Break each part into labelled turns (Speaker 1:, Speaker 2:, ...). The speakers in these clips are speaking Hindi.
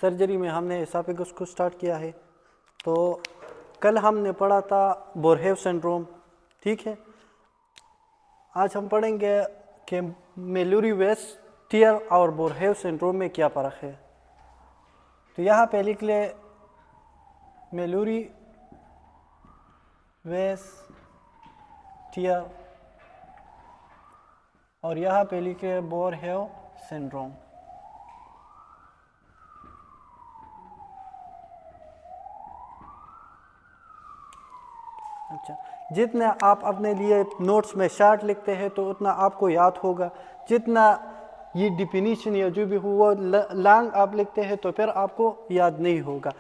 Speaker 1: सर्जरी में हमने एसाफेगस को स्टार्ट किया है। तो कल हमने पढ़ा था बोरहेव सिंड्रोम, ठीक है। आज हम पढ़ेंगे कि मेलुरी वेस्ट टियर और बोरहेव सिंड्रोम में क्या फ़र्क है। तो यहाँ पे लिख ले मेलुरी वेस्ट टियर और यहाँ पे लिखे बोरहेव सिंड्रोम। अच्छा, जितना आप अपने लिए नोट्स में शार्ट लिखते हैं तो उतना आपको याद होगा, जितना ये डिफिनीशन या जो भी हुआ लॉन्ग आप लिखते हैं तो फिर आपको याद नहीं होगा।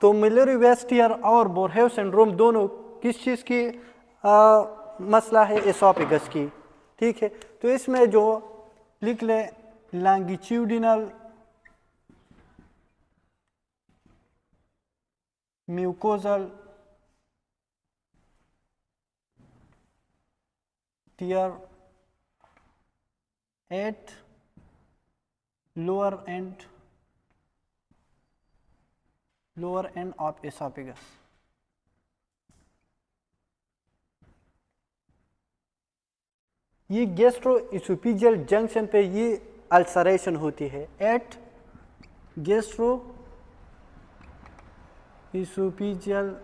Speaker 1: तो मेलुरी वेस्ट टियर और बोरहेव सिंड्रोम दोनों किस चीज़ की मसला है? एसोफेगस की, ठीक है। तो इसमें जो लिख ले longitudinal mucosal tear at lower end of esophagus। ये गैस्ट्रोइसोफेजियल जंक्शन पे ये अल्सरेशन होती है एट गैस्ट्रोइसोफेजियल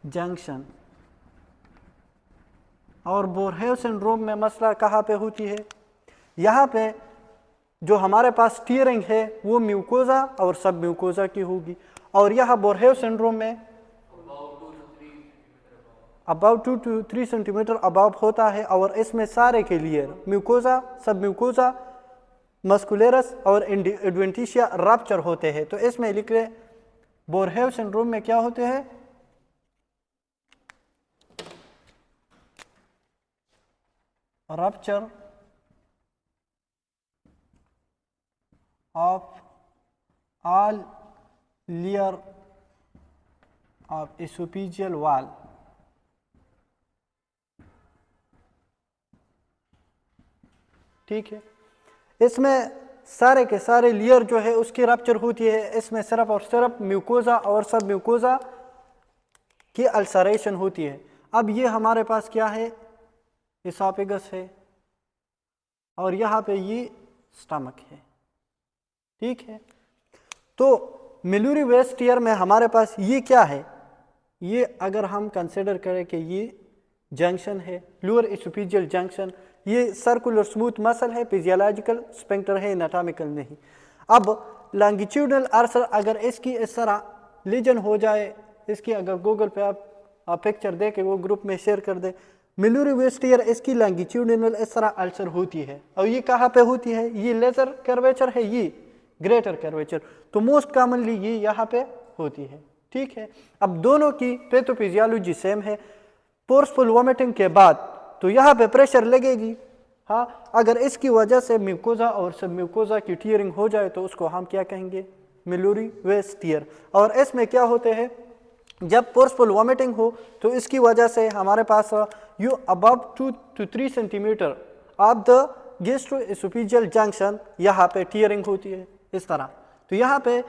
Speaker 1: जंक्शन। और बोरहेव सिंड्रोम में मसला कहाँ पे होती है? यहाँ पे जो हमारे पास टीयरिंग है वो म्यूकोजा और सब म्यूकोजा की होगी, और यह बोरहेव सिंड्रोम में अबाउट 2 to 3 सेंटीमीटर अबाव होता है। और इसमें सारे के लिए म्यूकोजा, सब म्यूकोजा, मस्कुलेरस और एडवेंटिशिया रप्चर होते हैं। तो इसमें लिख ले बोरहेव सिंड्रोम में क्या होते हैं? Rupture of all layer of esophageal wall। ठीक है, इसमें सारे के सारे लेयर जो है उसकी रप्चर होती है। इसमें सिर्फ और सिर्फ म्यूकोजा और सब म्यूकोजा की अल्सरेशन होती है। अब ये हमारे पास क्या है? एसोफेगस है और यहाँ पे ये स्टमक है, ठीक है। तो मेलुरी वेस्ट टियर में हमारे पास ये क्या है? ये अगर हम कंसिडर करें कि ये जंक्शन है, लोअर एसोफेजियल जंक्शन, ये सर्कुलर स्मूथ मसल है, फिजियोलॉजिकल स्फिंक्टर है, एनाटॉमिकल नहीं। अब लॉन्गिट्यूडनल अल्सर अगर इसकी इस तरह लीजन हो जाए, इसकी अगर गूगल पे आप पिक्चर दे के वो ग्रुप में शेयर कर दे, मेलुरी वेस्ट टियर इसकी लॉन्गिट्यूडनल इस तरह अल्सर होती है। और ये कहाँ पे होती है? ये लेजर कर्वेचर है, ये ग्रेटर कर्वेचर। तो मोस्ट कॉमनली ये यहाँ पे होती है, ठीक है। अब दोनों की पैथोफिजियोलॉजी सेम है। फोर्सफुल वोमिटिंग के बाद तो यहाँ पे प्रेशर लगेगी, हाँ। अगर इसकी वजह से म्यूकोजा और सब म्यूकोजा की टीयरिंग हो जाए तो उसको हम क्या कहेंगे? मेलुरी वेस्ट टियर। और इसमें क्या होते हैं? जब फोर्सफुल वोमिटिंग हो तो इसकी वजह से हमारे पास you above 2 to 3 centimetre of the gastroesophageal junction यहाँ पे टीयरिंग होती है इस तरह। तो यहाँ पे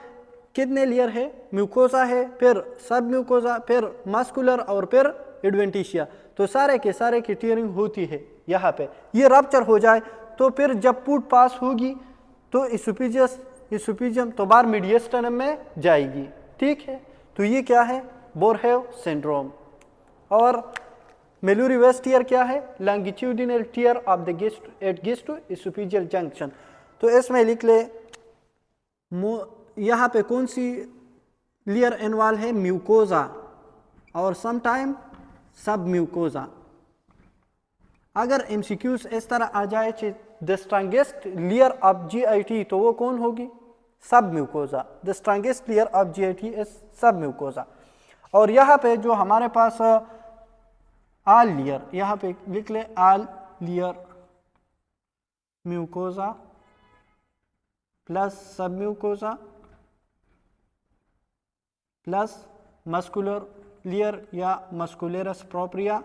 Speaker 1: कितने लेयर है? म्यूकोजा है, फिर सब म्यूकोजा, फिर मस्कुलर और फिर एडवेंटिशिया। तो सारे के सारे की टीयरिंग होती है यहाँ पे। ये रप्चर हो जाए तो फिर जब फूड पास होगी तो एसोफेजियम तो बार मीडियस्टर्नम में जाएगी, ठीक है। तो ये क्या है? Boerhaave syndrome. और मेलुरी वेस्ट टियर क्या है? Longitudinal tear of the gastroesophageal junction. तो इसमें लिख ले यहाँ पे कौन सी लेयर इन्वॉल्व है? म्यूकोजा और समटाइम सब म्यूकोजा। अगर एमसीक्यूज इस तरह आ जाए the strongest layer of GIT तो वो कौन होगी? Submucosa. The strongest layer of GIT is submucosa. और यहाँ पे जो हमारे पास आल लेयर, यहाँ पे लिख ले आल लेयर म्यूकोजा प्लस सब म्यूकोजा प्लस मस्कुलर लेयर या मस्कुलेरस प्रोप्रिया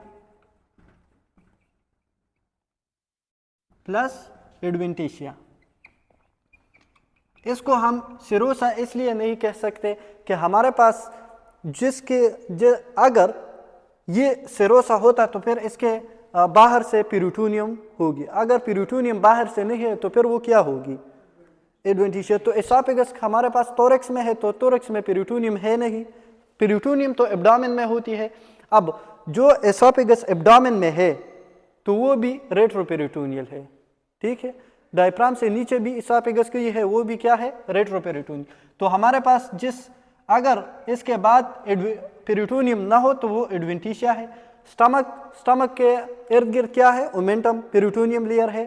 Speaker 1: प्लस एडवेंटिशिया। इसको हम सिरोसा इसलिए नहीं कह सकते कि हमारे पास अगर ये सिरोसा होता तो फिर इसके बाहर से पेरिटोनियम होगी। अगर पेरिटोनियम बाहर से नहीं है तो फिर वो क्या होगी? एडवेंटिशिया। तो एसोफेगस हमारे पास थोरैक्स में है, तो थोरैक्स में पेरिटोनियम है नहीं, पेरिटोनियम तो एब्डोमेन में होती है। अब जो एसोफेगस एब्डोमेन में है तो वो भी रेट्रोपेरिटोनियल है, ठीक है। डायफ्राम से नीचे भी एसोफेगस की है, वो भी क्या है? रेट्रोपेरिटोनियल। तो हमारे पास अगर इसके बाद पेरिटोनियम ना हो तो वो एडवेंटिशिया है। स्टमक के इर्द गिर्द क्या है? ओमेंटम, पेरिटोनियम लेयर है।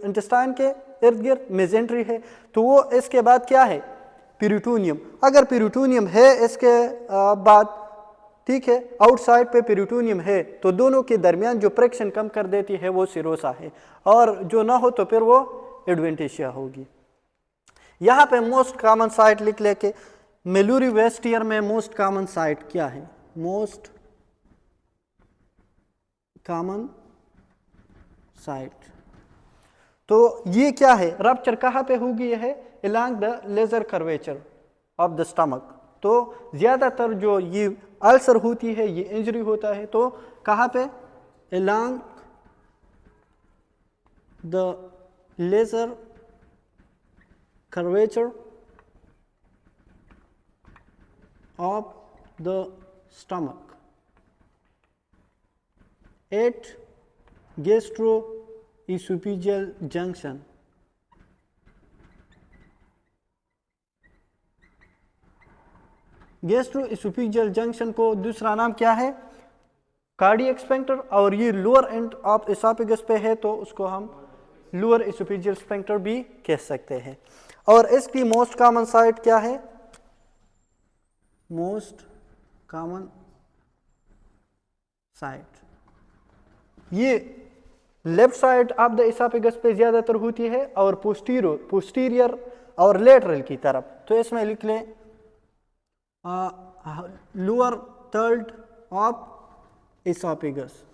Speaker 1: इंटेस्टाइन के इर्द गिर्द मेजेंट्री है। तो वो इसके बाद क्या है? पेरिटोनियम। अगर पेरिटोनियम है इसके बाद, ठीक है, आउटसाइड पे पेरिटोनियम है, तो दोनों के दरमियान जो फ्रिक्शन कम कर देती है वो सिरोसा है, और जो ना हो तो फिर वो एडवेंटिशिया होगी। यहाँ पे मोस्ट कॉमन साइट लिख लेके, मेलुरी वेस्ट ईयर में मोस्ट कॉमन साइट क्या है? मोस्ट कॉमन साइट, तो ये क्या है? रप्चर कहाँ पे होगी? ये है along the lesser curvature of the stomach. तो ज्यादातर जो ये अल्सर होती है, ये इंजरी होता है, तो कहाँ पे? along the lesser curvature of the stomach at gastroesophageal junction। Gastroesophageal junction को दूसरा नाम क्या है? Cardiac sphincter. और ये लोअर एंड ऑफ एसोफेगस पे है तो उसको हम लोअर एसोफेजियल स्फिंक्टर भी कह सकते हैं। और इसकी मोस्ट कॉमन साइट क्या है? मोस्ट कॉमन साइट ये left side of the oesophagus पे ज्यादातर होती है, और पोस्टीरियर और लेटरल की तरफ। तो इसमें लिख लें लोअर थर्ड ऑफ एसोफेगस।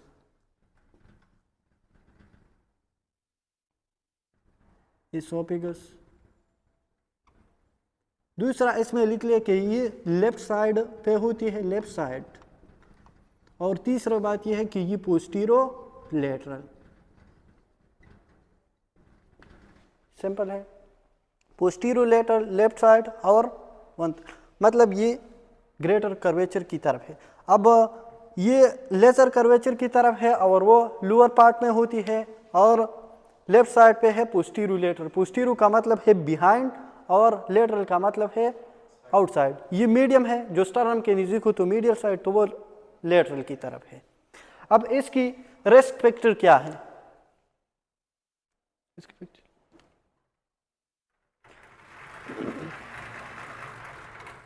Speaker 1: दूसरा इसमें लिख ले कि ये लेफ्ट साइड पे होती है, लेफ्ट साइड। और तीसरा बात यह है कि ये पोस्टीरो लेटरल। सिंपल है, पोस्टीरो लेटरल, लेफ्ट साइड, और मतलब ये ग्रेटर कर्वेचर की तरफ है। अब ये लेजर कर्वेचर की तरफ है और वो लोअर पार्ट में होती है, और लेफ्ट साइड पे है पोस्टीरो लेटरल। पोस्टीरो का मतलब है बिहाइंड, और लेटरल का मतलब है आउटसाइड। ये मीडियम है, जो स्टर्नम के नजदीक हो तो मीडियल साइड, तो वो लेटरल की तरफ है। अब इसकी रिस्क फैक्टर क्या है?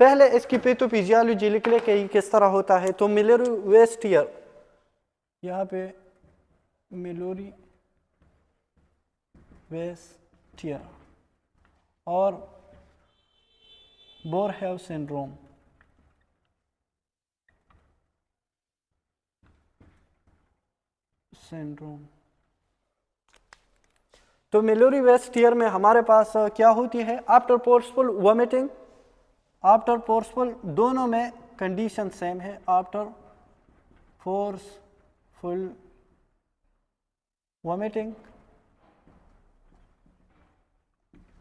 Speaker 1: पहले इसकी पैथोफिजियोलॉजी लिख ले कि किस तरह होता है। तो मिलरी वेस्ट ईयर, यहाँ पे मिलोरी वेस्ट ईयर और बोरहेव सिंड्रोम, तो मिलोरी वेस्ट ईयर में हमारे पास क्या होती है? After forceful vomiting, after forceful, दोनों में कंडीशन सेम है। आफ्टर फोर्सफुल वॉमिटिंग,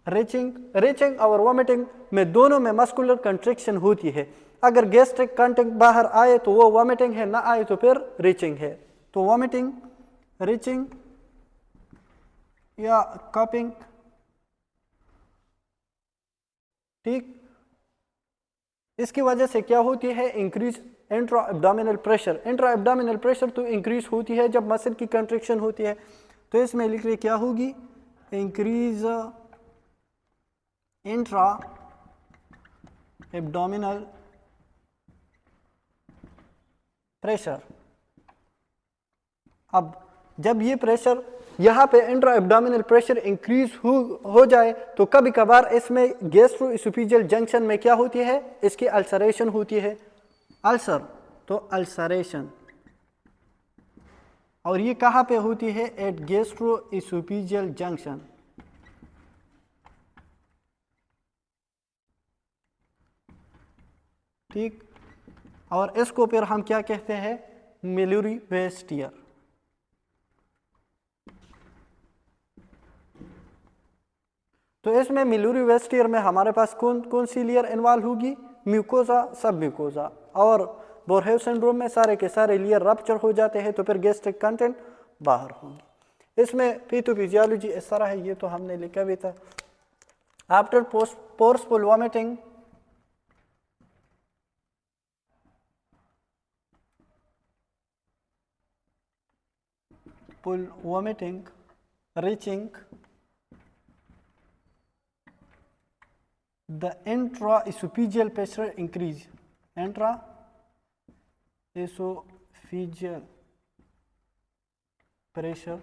Speaker 1: रीचिंग और वॉमिटिंग में दोनों में मस्कुलर कंट्रिक्शन होती है। अगर गैस्ट्रिक कंटेंट बाहर आए तो वो वॉमिटिंग है, ना आए तो फिर रीचिंग है। तो वॉमिटिंग, रीचिंग या कपिंग, ठीक। इसकी वजह से क्या होती है? Increase intra abdominal pressure. Intra abdominal pressure तो इंक्रीज होती है जब मसल की कंट्रिक्शन होती है। तो इसमें लिख रहे क्या होगी? Increase intra abdominal pressure. अब जब ये प्रेशर यहाँ पे इंट्रा एब्डोमिनल प्रेशर इंक्रीज हो जाए तो कभी कभार इसमें गैस्ट्रोएसोफेजियल जंक्शन में क्या होती है? इसकी अल्सरेशन होती है। अल्सर, तो अल्सरेशन, और ये कहाँ पे होती है? At gastroesophageal junction. ठीक। और इसको फिर हम क्या कहते हैं, मिलूरी वेस्ट ईयर। तो इसमें मिलूरी वेस्ट ईयर में हमारे पास कौन कौन सी लेयर इन्वॉल्व होगी, म्यूकोजा, सब म्यूकोजा। और बोरहेव सिंड्रोम में सारे के सारे लेयर रप्चर हो जाते हैं, तो फिर गैस्ट्रिक कंटेंट बाहर होंगी। इसमें पैथोफिजियोलॉजी इस तरह है, ये तो हमने लिखा भी था। After forceful vomiting, reaching the intraesophageal pressure increase, intraesophageal pressure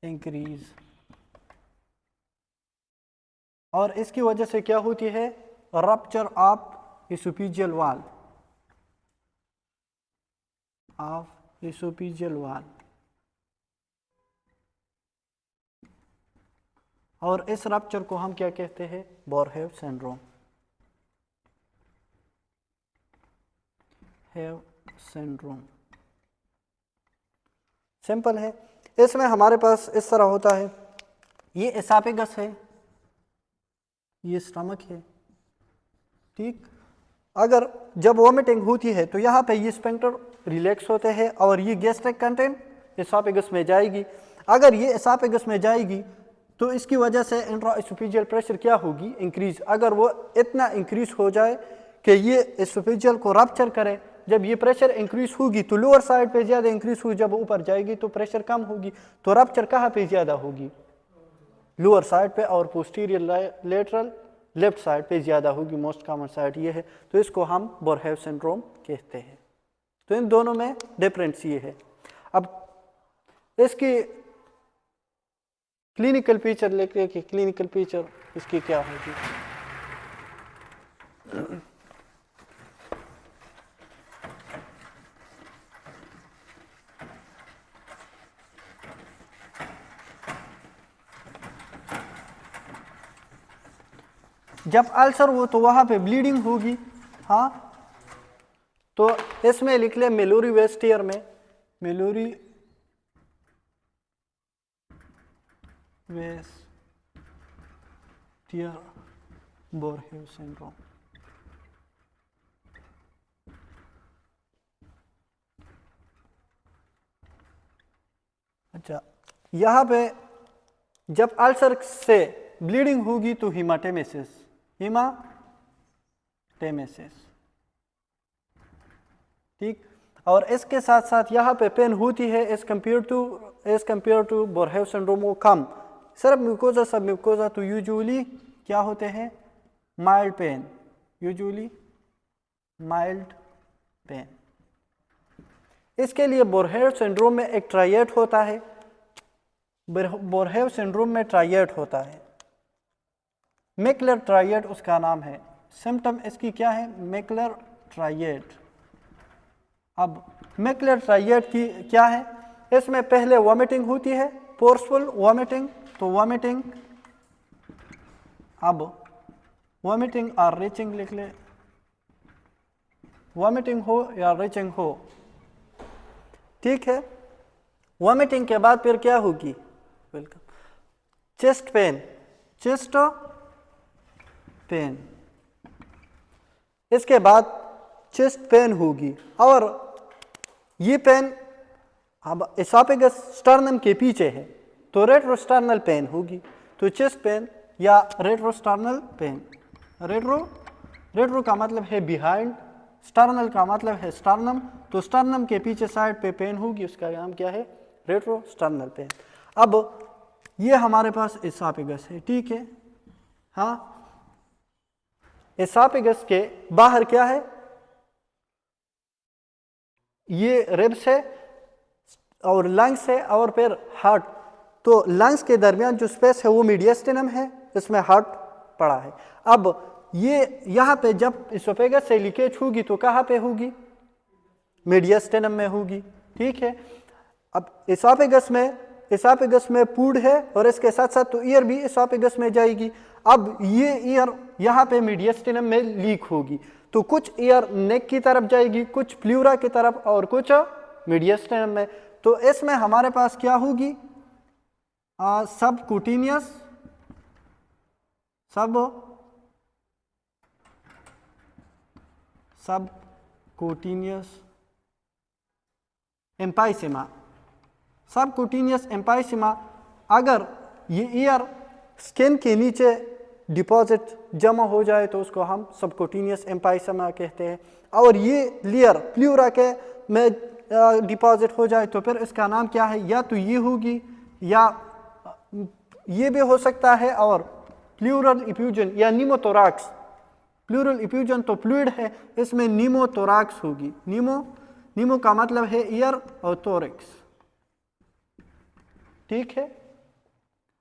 Speaker 1: increase, और इसकी वजह से क्या होती है, rupture of oesophageal valve, oesophageal valve. और इस रप्चर को हम क्या कहते हैं, बोरहेव सिंड्रोम, हेव सिंड्रोम। सिंपल है। इसमें हमारे पास इस तरह होता है, ये एसाफेगस है, ये स्टमक है, ठीक। अगर जब वॉमिटिंग होती है तो यहाँ पे ये स्फिंक्टर रिलैक्स होते हैं और ये गैस्ट्रिक कंटेंट एसाफेगस में जाएगी। अगर ये एसाफेगस में जाएगी तो इसकी वजह से इंट्राएसोफेजियल प्रेशर क्या होगी, इंक्रीज। अगर वो इतना इंक्रीज हो जाए कि ये एसोफेजियल को रप्चर करे, जब ये प्रेशर इंक्रीज होगी तो लोअर साइड पे ज़्यादा इंक्रीज हुई, जब ऊपर जाएगी तो प्रेशर कम होगी। तो रप्चर कहाँ पे ज़्यादा होगी, लोअर साइड पे, और पोस्टीरियर लेटरल लेफ्ट साइड पे ज़्यादा होगी। मोस्ट कॉमन साइड ये है, तो इसको हम बोरहेव सिंड्रोम कहते हैं। तो इन दोनों में डिफरेंस ये है। अब इसकी क्लिनिकल पिक्चर लेके कि क्लिनिकल पिक्चर इसकी क्या होगी। जब अल्सर हो तो वहां पे ब्लीडिंग होगी, हाँ। तो इसमें लिख ले मिलूरी वेस्ट ईयर में, मिलूरी वेस्ट ईयर बोरहेव सिंड्रोम। अच्छा, यहाँ पे जब अल्सर से ब्लीडिंग होगी तो हीमाटेमेसिस, हीमाटेमेसिस, ठीक। और इसके साथ साथ यहाँ पे पेन होती है एज कंपेयर टू बोरहेव सिंड्रोम वो कम। सिर्फ म्यूकोजा सब म्यूकोजा तो यूजुअली क्या होते हैं, mild pain, usually mild pain. इसके लिए बोरहेव सिंड्रोम में एक ट्रायड होता है, बोरहेव सिंड्रोम में ट्रायड होता है, मैकलर ट्रायड उसका नाम है। सिम्टम इसकी क्या है, मैकलर ट्रायड। अब मैकलर ट्रायड की क्या है, इसमें पहले वॉमिटिंग होती है, फोर्सफुल वॉमिटिंग, तो वॉमिटिंग, अब वॉमिटिंग और रीचिंग लिख ले, वॉमिटिंग हो या रीचिंग हो, ठीक है। वॉमिटिंग के बाद फिर क्या होगी, welcome, chest pain, chest pain, इसके बाद चेस्ट पेन होगी। और ये पेन अब एसोफेगस स्टर्नम के पीछे है तो रेट्रोस्टर्नल पेन होगी। तो चेस्ट पेन या रेट्रोस्टर्नल पेन, रेट्रो का मतलब है बिहाइंड, स्टर्नल का मतलब है स्टर्नम, तो स्टर्नम के पीछे साइड पे पेन होगी, उसका नाम क्या है, रेट्रोस्टर्नल पेन। अब ये हमारे पास एसोफेगस है, ठीक है, हाँ। एसोफेगस के बाहर क्या है, ये रिब्स है और लंग्स है और फिर हार्ट। तो लंग्स के दरमियान जो स्पेस है वो मीडियस्टिनम है, इसमें हार्ट पड़ा है। अब ये यहाँ पे जब एसोफेगस से लीकेज होगी तो कहाँ पे होगी, मीडियस्टिनम में होगी, ठीक है। अब एसोफेगस में एसोफेगस में फूड है और इसके साथ साथ तो ईयर भी एसोफेगस में जाएगी। अब ये ईयर यहाँ पे मीडियस्टिनम में लीक होगी, तो कुछ ईयर नेक की तरफ जाएगी, कुछ प्लूरा की तरफ और कुछ मीडियस्टिनम में। तो इसमें हमारे पास क्या होगी, सबक्यूटेनियस एम्पाइसेमा। सबक्यूटेनियस एम्पाइसेमा, अगर ये ईयर स्किन के नीचे डिपॉजिट जमा हो जाए तो उसको हम सबक्यूटेनियस एम्पाइसेमा कहते हैं। और ये लेयर प्लूरा के में डिपॉजिट हो जाए तो फिर इसका नाम क्या है, या तो ये होगी या ये भी हो सकता है, और प्लूरल इफ्यूजन या नीमोथोराक्स। प्लूरल इफ्यूजन तो फ्लूइड है, इसमें नीमोथोराक्स होगी। नीमो का मतलब है ईयर और थोरैक्स, ठीक है।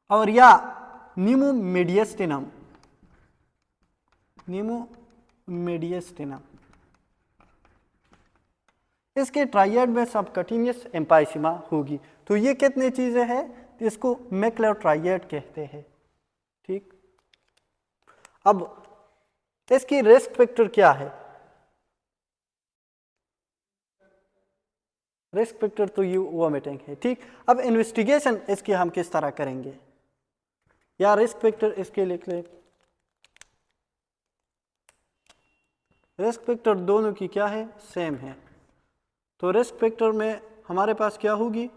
Speaker 1: और या नीमो मीडियस्टिनम, इसके ट्राइएड में सबक्यूटेनियस एम्पाइसेमा होगी। तो ये कितनी चीजें हैं, इसको मैकुलर ट्राइएड कहते हैं, ठीक। अब इसकी रिस्क फैक्टर क्या है, रिस्क फैक्टर तो ये वोमिटिंग है, ठीक। अब इन्वेस्टिगेशन इसकी हम किस तरह करेंगे, या रिस्क फैक्टर इसके लिख ले। रिस्क फैक्टर दोनों की क्या है, सेम है। तो रिस्क फैक्टर में हमारे पास क्या होगी,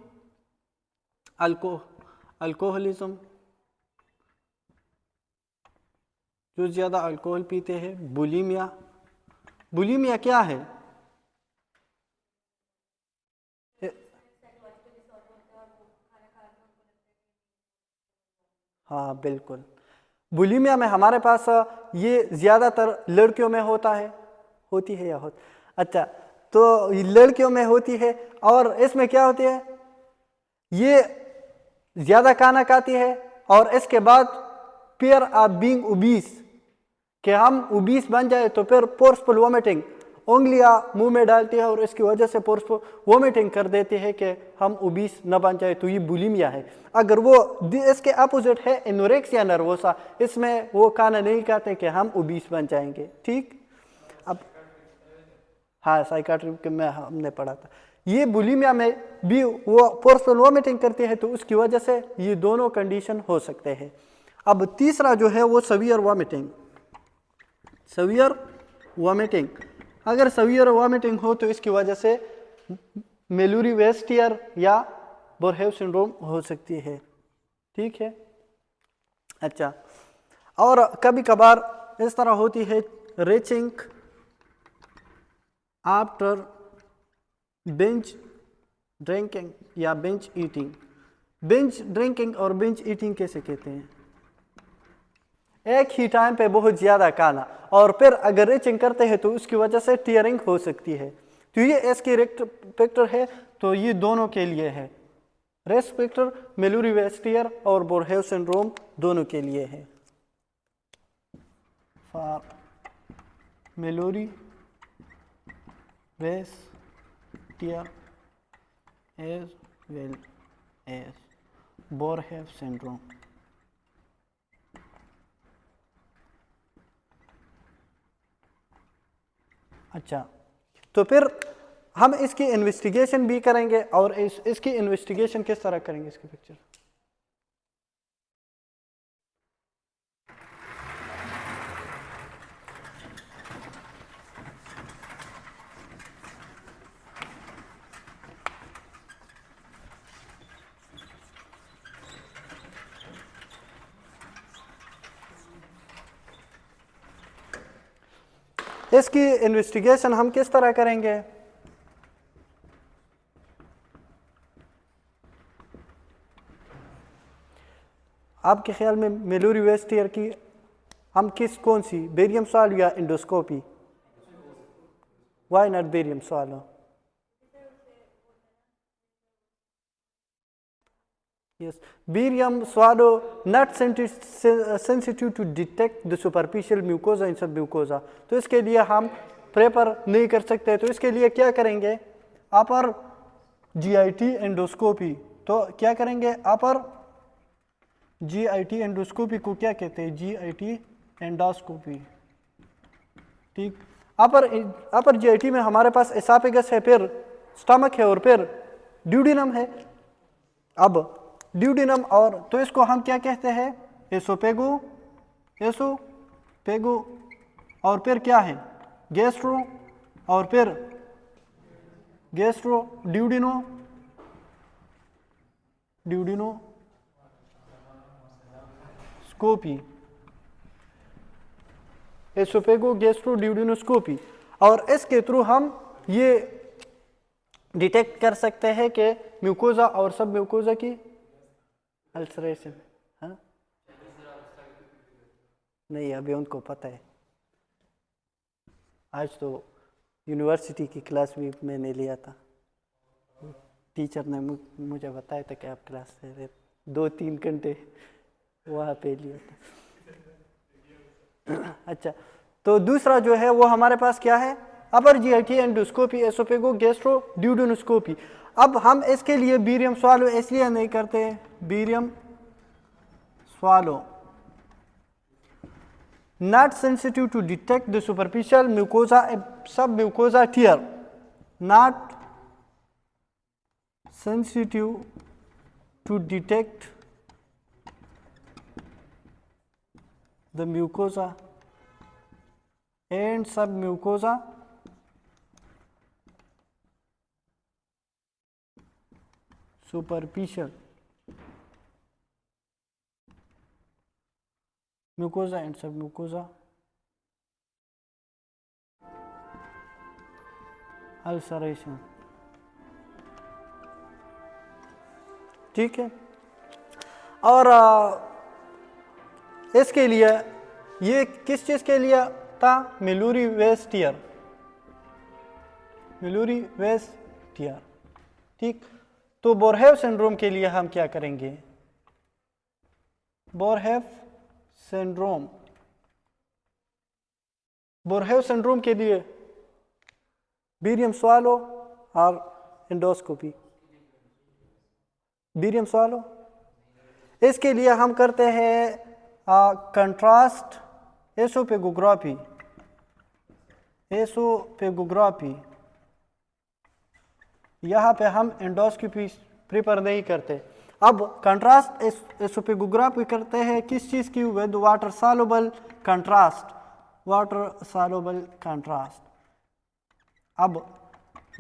Speaker 1: अल्कोहलिज्म, जो ज्यादा अल्कोहल पीते हैं। बुलीमिया क्या है, हाँ बिल्कुल। बुलीमिया में हमारे पास ये ज्यादातर लड़कियों में होती है या अच्छा, तो लड़कियों में होती है। और इसमें क्या होती है, ये ज्यादा खाना खाती है और इसके बाद फियर ऑफ बीइंग ओबीस, कि हम ओबीस बन जाए तो फिर फोर्सफुल वोमिटिंग, उंगलियां मुंह में डालती है और इसकी वजह से फोर्सफुल वोमिटिंग कर देती है कि हम ओबीस न बन जाए, तो ये बुलिमिया है। अगर वो इसके अपोजिट है एनोरेक्सिया नर्वोसा, इसमें वो खाना नहीं खाते कि हम ओबीस बन जाएंगे, ठीक। अब हाँ, साइकाट्रिक में हमने पढ़ा था। ये बुलिमिया में भी वो फोर्सफुल वोमिटिंग करती है, तो उसकी वजह से ये दोनों कंडीशन हो सकते हैं। अब तीसरा जो है वो सवियर वोमिटिंग। अगर सवियर वोमिटिंग हो तो इसकी वजह से मेलुरी वेस्टियर या बोरहेव सिंड्रोम हो सकती है, ठीक है। अच्छा, और कभी कभार इस तरह होती है रेचिंग आफ्टर बिंज ड्रिंकिंग या बिंज ईटिंग। बिंज ड्रिंकिंग और बिंज ईटिंग कैसे कहते हैं, एक ही टाइम पे बहुत ज्यादा खाना और फिर अगर रीचिंग करते हैं तो उसकी वजह से टीयरिंग हो सकती है। तो ये इसकी रिस्क फैक्टर है, तो ये दोनों के लिए है। रिस्क फैक्टर मेलुरी वेस्टियर और बोरहेव सिंड्रोम दोनों के लिए है। For Mallory Weiss tear as well as Boerhaave syndrome. अच्छा, तो फिर हम इसकी इन्वेस्टिगेशन भी करेंगे, और इसकी इन्वेस्टिगेशन किस तरह करेंगे, इसकी पिक्चर। इसकी इन्वेस्टिगेशन हम किस तरह करेंगे, आपके ख्याल में मेलुरी वेस्टियर की हम कौन सी, बेरियम सॉल्व या endoscopy? Why not barium solve? Yes, barium swallow not sensitive to detect the superficial mucosa in submucosa। तो इसके लिए हम प्रेफर नहीं कर सकते, तो इसके लिए क्या करेंगे, अपर GIT एंडोस्कोपी तो क्या करेंगे, अपर GIT एंडोस्कोपी को क्या कहते हैं, GIT एंडोस्कोपी। ठीक, अपर GIT में हमारे पास एसाफेगस है, फिर स्टमक है और फिर ड्यूडिनम है। अब ड्यूडिनम और तो इसको हम क्या कहते हैं, एसोपेगो और फिर क्या है, गैस्ट्रो और फिर गैस्ट्रो ड्यूडिनोस्कोपी, एसोपेगो गैस्ट्रो ड्यूडिनोस्कोपी। और इसके थ्रू हम ये डिटेक्ट कर सकते हैं कि म्यूकोजा और सब म्यूकोजा की अल्सरेशन। हाँ नहीं, अभी उनको पता है। आज तो यूनिवर्सिटी की क्लास भी मैंने लिया था, टीचर ने मुझे बताया था कि आप क्लास से 2-3 घंटे वहाँ पे लिया था। अच्छा, तो दूसरा जो है वो हमारे पास क्या है, अपर GIT एंडोस्कोपी, एसोपेगो गैस्ट्रो ड्यूडिनोस्कोपी। अब हम इसके लिए बेरियम स्वालो इसलिए नहीं करते, barium swallow not sensitive to detect the superficial mucosa submucosa tear, not sensitive to detect the mucosa and submucosa superficial mucosa and submucosa ulceration। ठीक है, और इसके लिए ये किस चीज के लिए था, मिलूरी वेस टियर, मिलूरी वेस टियर। ठीक, तो बोरहेव सिंड्रोम के लिए हम क्या करेंगे, बोरहेव सिंड्रोम, बोरहेव सिंड्रोम के लिए बेरियम स्वालो और एंडोस्कोपी, बेरियम स्वालो। इसके लिए हम करते हैं कंट्रास्ट एसोपेगोग्राफी, यहाँ पे हम एंडोस्कोपी प्रिफर नहीं करते। अब कंट्रास्ट एसोपेगोग्राफी करते हैं किस चीज़ की, with water soluble contrast, water soluble contrast. अब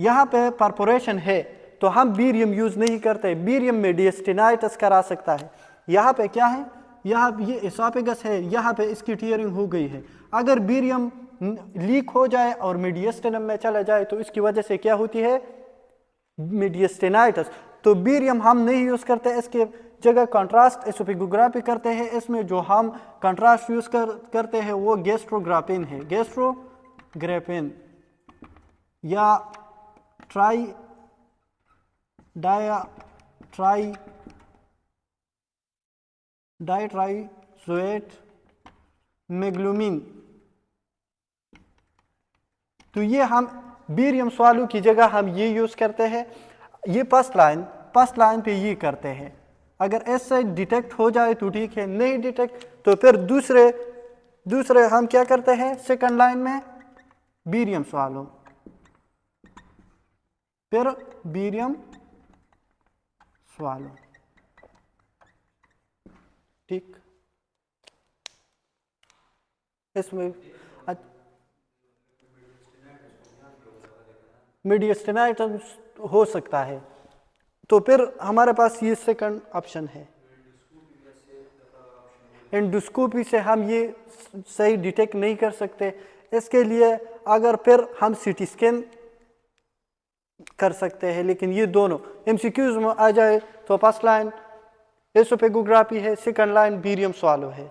Speaker 1: यहाँ पे परफोरेशन है तो हम बेरियम यूज नहीं करते, बेरियम में डिस्टेनाइटिस करा सकता है। यहाँ पे क्या है, यहाँ ये एसोफेगस है, यहाँ पे इसकी टीयरिंग हो गई है। अगर बेरियम लीक हो जाए और मीडियस्टेनम में चला जाए तो इसकी वजह से क्या होती है, मीडियस्टेनाइटिस। तो बेरियम हम नहीं यूज करते, इसके जगह कंट्रास्ट एसोपेगोग्राफी करते हैं। इसमें जो हम कंट्रास्ट यूज करते हैं वो गैस्ट्रोग्राफिन है, गैस्ट्रोग्राफिन या डाइट्राइजोएट मेग्लूमिन। तो ये हम बेरियम स्वालू की जगह हम ये यूज करते हैं। ये फर्स्ट लाइन पे ये करते हैं। अगर ऐसे डिटेक्ट हो जाए तो ठीक है, नहीं डिटेक्ट तो फिर दूसरे हम क्या करते हैं, सेकंड लाइन में बेरियम स्वालो, फिर बेरियम स्वालो। ठीक, इसमें मीडियस्टेनाइटिस हो सकता है, तो फिर हमारे पास ये सेकंड ऑप्शन है। एंडोस्कोपी से हम ये सही डिटेक्ट नहीं कर सकते, इसके लिए अगर फिर हम सीटी स्कैन कर सकते हैं। लेकिन ये दोनों एमसीक्यूज में आ जाए तो फर्स्ट लाइन एसोपेगोग्राफी है, सेकंड लाइन बेरियम स्वालो है।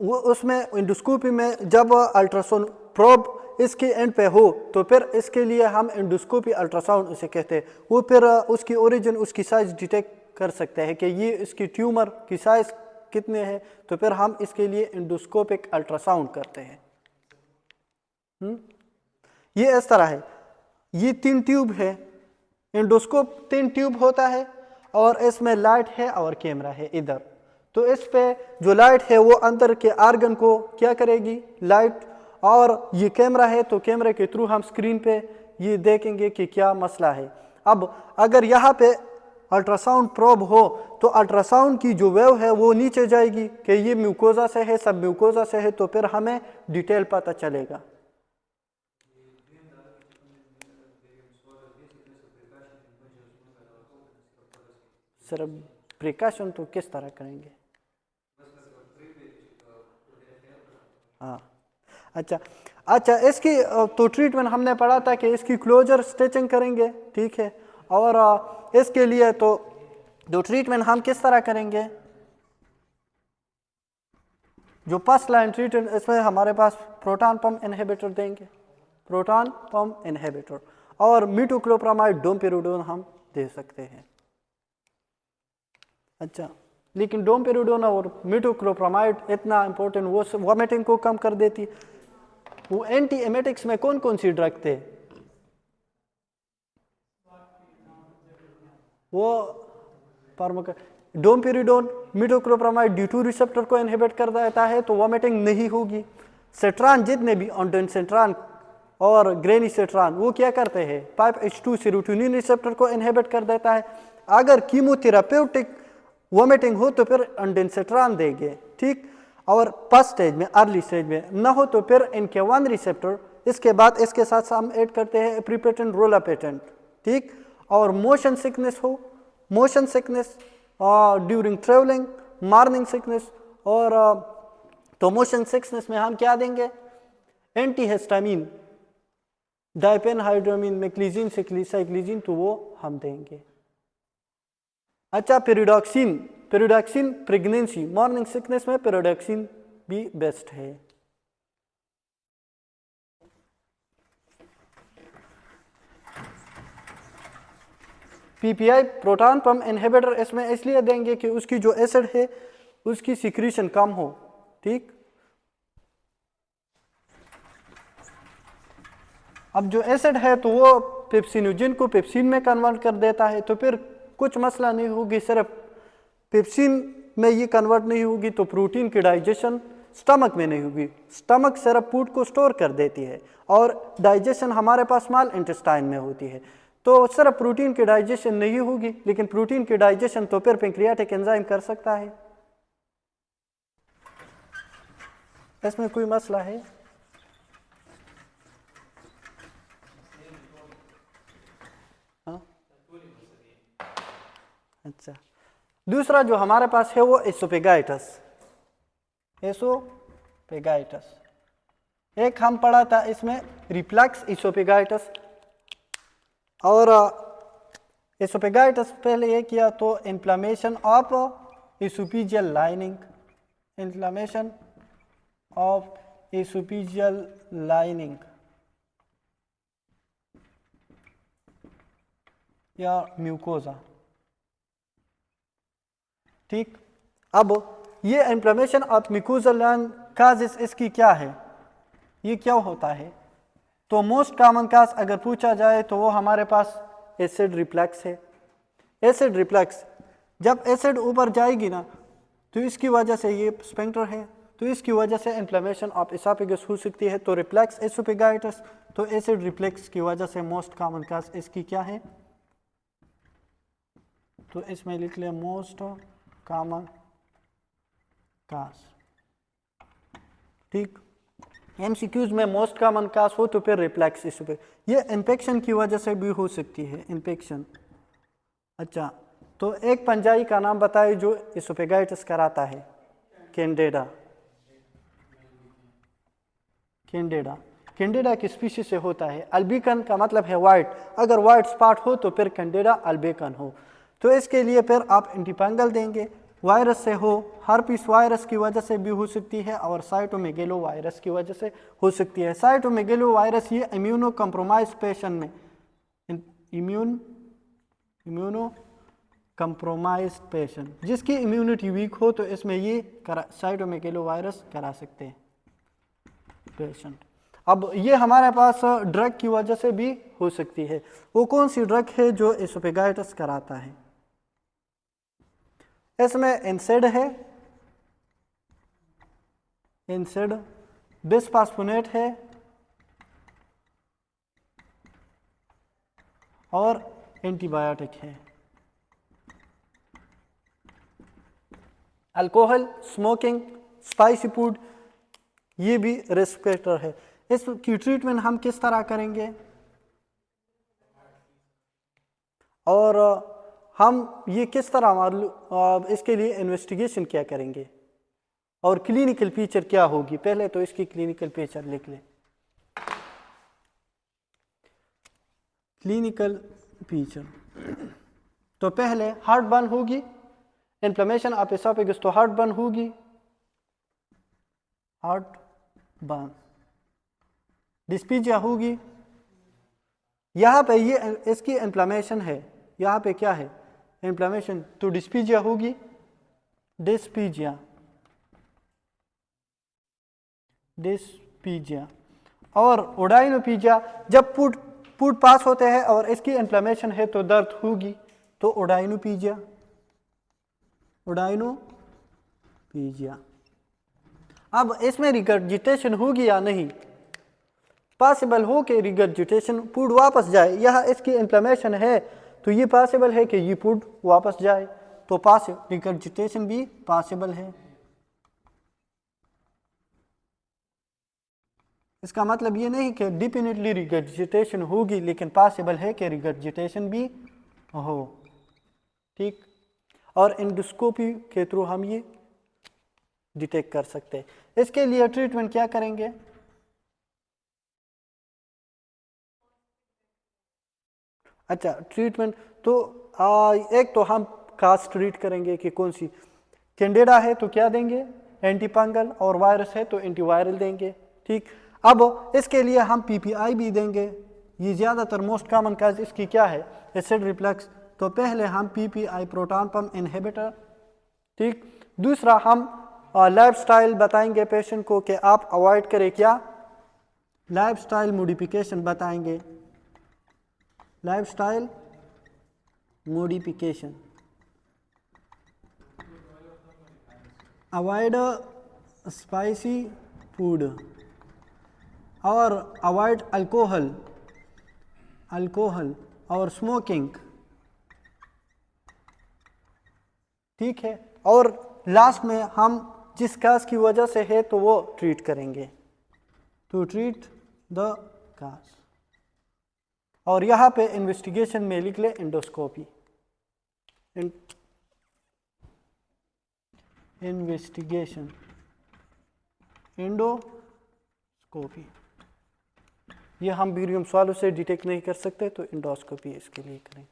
Speaker 1: वो उसमें एंडोस्कोपी में जब अल्ट्रासाउंड प्रोब इसके एंड पे हो तो फिर इसके लिए हम एंडोस्कोपी अल्ट्रासाउंड उसे कहते हैं। वो फिर उसकी ओरिजिन, उसकी साइज डिटेक्ट कर सकते हैं कि ये इसकी ट्यूमर की साइज कितने हैं, तो फिर हम इसके लिए एंडोस्कोपिक अल्ट्रासाउंड करते हैं। ये इस तरह है, ये 3 ट्यूब है, एंडोस्कोप 3 ट्यूब होता है और इसमें लाइट है और कैमरा है इधर। तो इस पे जो लाइट है वो अंदर के आर्गन को क्या करेगी, लाइट, और ये कैमरा है तो कैमरे के थ्रू हम स्क्रीन पे ये देखेंगे कि क्या मसला है। अब अगर यहाँ पे अल्ट्रासाउंड प्रोब हो तो अल्ट्रासाउंड की जो वेव है वो नीचे जाएगी कि ये म्यूकोजा से है, सब म्यूकोजा से है, तो फिर हमें डिटेल पता चलेगा। सर प्रिकॉशन तो किस तरह करेंगे? हाँ अच्छा इसकी तो ट्रीटमेंट हमने पढ़ा था कि इसकी क्लोजर स्टिचिंग करेंगे, ठीक है। और इसके लिए तो जो ट्रीटमेंट हम किस तरह करेंगे, जो फर्स्ट लाइन ट्रीटमेंट इसमें हमारे पास प्रोटॉन पंप इनहिबिटर देंगे, प्रोटॉन पंप इनहिबिटर, और मीटोक्लोप्रामाइड डोमपेरिडोन हम दे सकते हैं। अच्छा, लेकिन डोमपेरिडोन और मीटोक्लोप्रामाइड इतना इंपॉर्टेंट, वो वॉमिटिंग को कम कर देती। वो एंटी एमेटिक्स में कौन कौन सी ड्रग थे? वो डोमपेरिडोन, मीटोक्लोप्रामाइड D2 रिसेप्टर को इनहिबिट कर देता है तो वॉमिटिंग नहीं होगी। सेट्रान, जितने भी ऑन्डेनसेट्रान और ग्रेनिसेट्रान, वो क्या करते हैं, 5H2 सेरोटोनिन रिसेप्टर को इनहिबिट कर देता है। अगर कीमोथेराप्यूटिक वॉमिटिंग हो तो फिर ऑन्डेनसेट्रान देंगे, ठीक। और फर्स्ट स्टेज में, अर्ली स्टेज में ना हो तो फिर इनके 1 रिसेप्टर, इसके बाद इसके साथ हम ऐड करते हैं एप्रीपेटेंट, रोलापेटेंट, ठीक। और मोशन सिकनेस हो, motion sickness during travelling, morning sickness, और तो मोशन सिकनेस में हम क्या देंगे, एंटीहिस्टामिन, डाइपेनहाइड्रामिन, मैक्लिजिन, साइक्लिजिन, तो वो हम देंगे। अच्छा, pyridoxine, pyridoxine pregnancy, morning sickness में पेरिडॉक्सिन भी बेस्ट है। पीपीआई, प्रोटॉन पंप इनहिबिटर, इसमें इसलिए देंगे कि उसकी जो एसिड है उसकी सिक्रीशन कम हो, ठीक। अब जो एसिड है तो वो पेप्सिनोजिन को पेप्सिन में कन्वर्ट कर देता है, तो फिर कुछ मसला नहीं होगी। सिर्फ पेप्सिन में ये कन्वर्ट नहीं होगी तो प्रोटीन की डाइजेशन स्टमक में नहीं होगी। स्टमक सिर्फ फूड को स्टोर कर देती है और डाइजेशन हमारे पास स्मॉल इंटेस्टाइन में होती है, तो सिर्फ प्रोटीन की डाइजेशन नहीं होगी, लेकिन प्रोटीन की डाइजेशन तो फिर पैंक्रियाटिक एंजाइम कर सकता है। इसमें कोई मसला है? हाँ, अच्छा। दूसरा जो हमारे पास है वो एसोफेगाइटिस, एसोफेगाइटिस। एक हम पढ़ा था इसमें रिफ्लक्स एसोफेगाइटिस, और एसोफेगाइटिस पहले ये किया तो inflammation of oesophageal lining, inflammation of oesophageal lining या म्यूकोजा, ठीक। अब ये inflammation of mucosal line causes इसकी क्या है, ये क्या होता है? तो मोस्ट कॉमन काज अगर पूछा जाए तो वो हमारे पास एसिड रिफ्लक्स है। एसिड रिफ्लक्स, जब एसिड ऊपर जाएगी ना तो इसकी वजह से, ये स्फिंक्टर है तो इसकी वजह से इन्फ्लेमेशन ऑफ एसोफेगस हो सकती है, तो रिफ्लक्स एसोफेगाइटिस। तो एसिड रिफ्लक्स की वजह से मोस्ट कॉमन काज इसकी क्या है, तो इसमें लिख लिया मोस्ट कॉमन काज, ठीक। एमसीक्यूज में मोस्ट कॉमन काज हो तो फिर रिफ्लक्स एसोफेगस, ये इन्फेक्शन की वजह से भी हो सकती है, इन्फेक्शन। अच्छा, तो एक पंजाई का नाम बताइए जो एसोफेगाइटिस कराता है। कैंडिडा, कैंडिडा, कैंडिडा किस स्पीशीज से होता है? अल्बिकन का मतलब है वाइट, अगर वाइट स्पॉट हो तो फिर कैंडिडा अल्बिकन हो। तो इसके लिए फिर आप एंटीफंगल देंगे। वायरस से हो, हर्पीस वायरस की वजह से भी हो सकती है और साइटोमेगेलो वायरस की वजह से हो सकती है। साइटोमेगेलो वायरस ये इम्यूनो कम्प्रोमाइज पेशेंट में, इम्यूनो कम्प्रोमाइज पेशेंट जिसकी इम्यूनिटी वीक हो तो इसमें ये साइटोमेगेलो वायरस करा सकते हैं पेशेंट। अब ये हमारे पास ड्रग की वजह से भी हो सकती है। वो कौन सी ड्रग है जो एसोफेगाइटिस कराता है? इसमें एनसेड है, एनसेड, बिस्फास्फोनेट है और एंटीबायोटिक है। अल्कोहल, स्मोकिंग, स्पाइसी फूड, ये भी रिस्क फैक्टर है। इसकी ट्रीटमेंट हम किस तरह करेंगे और हम ये किस तरह इसके लिए इन्वेस्टिगेशन क्या करेंगे और क्लिनिकल फीचर क्या होगी? पहले तो इसकी क्लिनिकल फीचर लिख लें। क्लिनिकल फीचर तो पहले हार्ट बर्न होगी, इन्फ्लेमेशन ऑफ एसोफेगस, तो हार्ट बर्न होगी, हार्ट बर्न, डिस्पीजिया होगी। यहाँ पे ये इसकी इन्फ्लेमेशन है, यहाँ पे क्या है? इन्फ्लेमेशन, तो डिस्पीजिया होगी, डिस्पीजिया, डिस्पीजिया। और ओडाइनोपीजिया, जब फूड पास होते हैं और इसकी इन्फ्लेमेशन है तो दर्द होगी, तो ओडाइनोपीजिया, ओडाइनोपीजिया। अब इसमें रिगर्जिटेशन होगी या नहीं? पॉसिबल हो कि रिगर्जिटेशन, फूड वापस जाए। यह इसकी इन्फ्लेमेशन है तो ये पॉसिबल है कि ये फूड वापस जाए, तो रिगर्जिटेशन भी पॉसिबल है। इसका मतलब ये नहीं कि डेफिनेटली रिगर्जिटेशन होगी, लेकिन पॉसिबल है कि रिगर्जिटेशन भी हो। ठीक, और एंडोस्कोपी के थ्रू हम ये डिटेक्ट कर सकते हैं। इसके लिए ट्रीटमेंट क्या करेंगे? अच्छा, ट्रीटमेंट तो एक तो हम खास ट्रीट करेंगे कि कौन सी, कैंडिडा है तो क्या देंगे? एंटीफंगल, और वायरस है तो एंटीवायरल देंगे। ठीक, अब इसके लिए हम पीपीआई भी देंगे। ये ज़्यादातर मोस्ट कॉमन काज इसकी क्या है? एसिड रिफ्लक्स, तो पहले हम पीपीआई, प्रोटॉन पंप इनहिबिटर। ठीक, दूसरा हम लाइफस्टाइल बताएंगे पेशेंट को कि आप अवॉइड करें, क्या? लाइफस्टाइल मॉडिफिकेशन बताएंगे, lifestyle modification, avoid spicy food और अवॉइड अल्कोहल, अल्कोहल और स्मोकिंग। ठीक है, और लास्ट में हम जिस काज की वजह से है तो वो ट्रीट करेंगे, टू ट्रीट द काज। और यहाँ पे इन्वेस्टिगेशन में लिख ले एंडोस्कोपी, इन्वेस्टिगेशन, एंडोस्कोपी। ये हम बेरियम सॉल्व से डिटेक्ट नहीं कर सकते तो एंडोस्कोपी इसके लिए करें।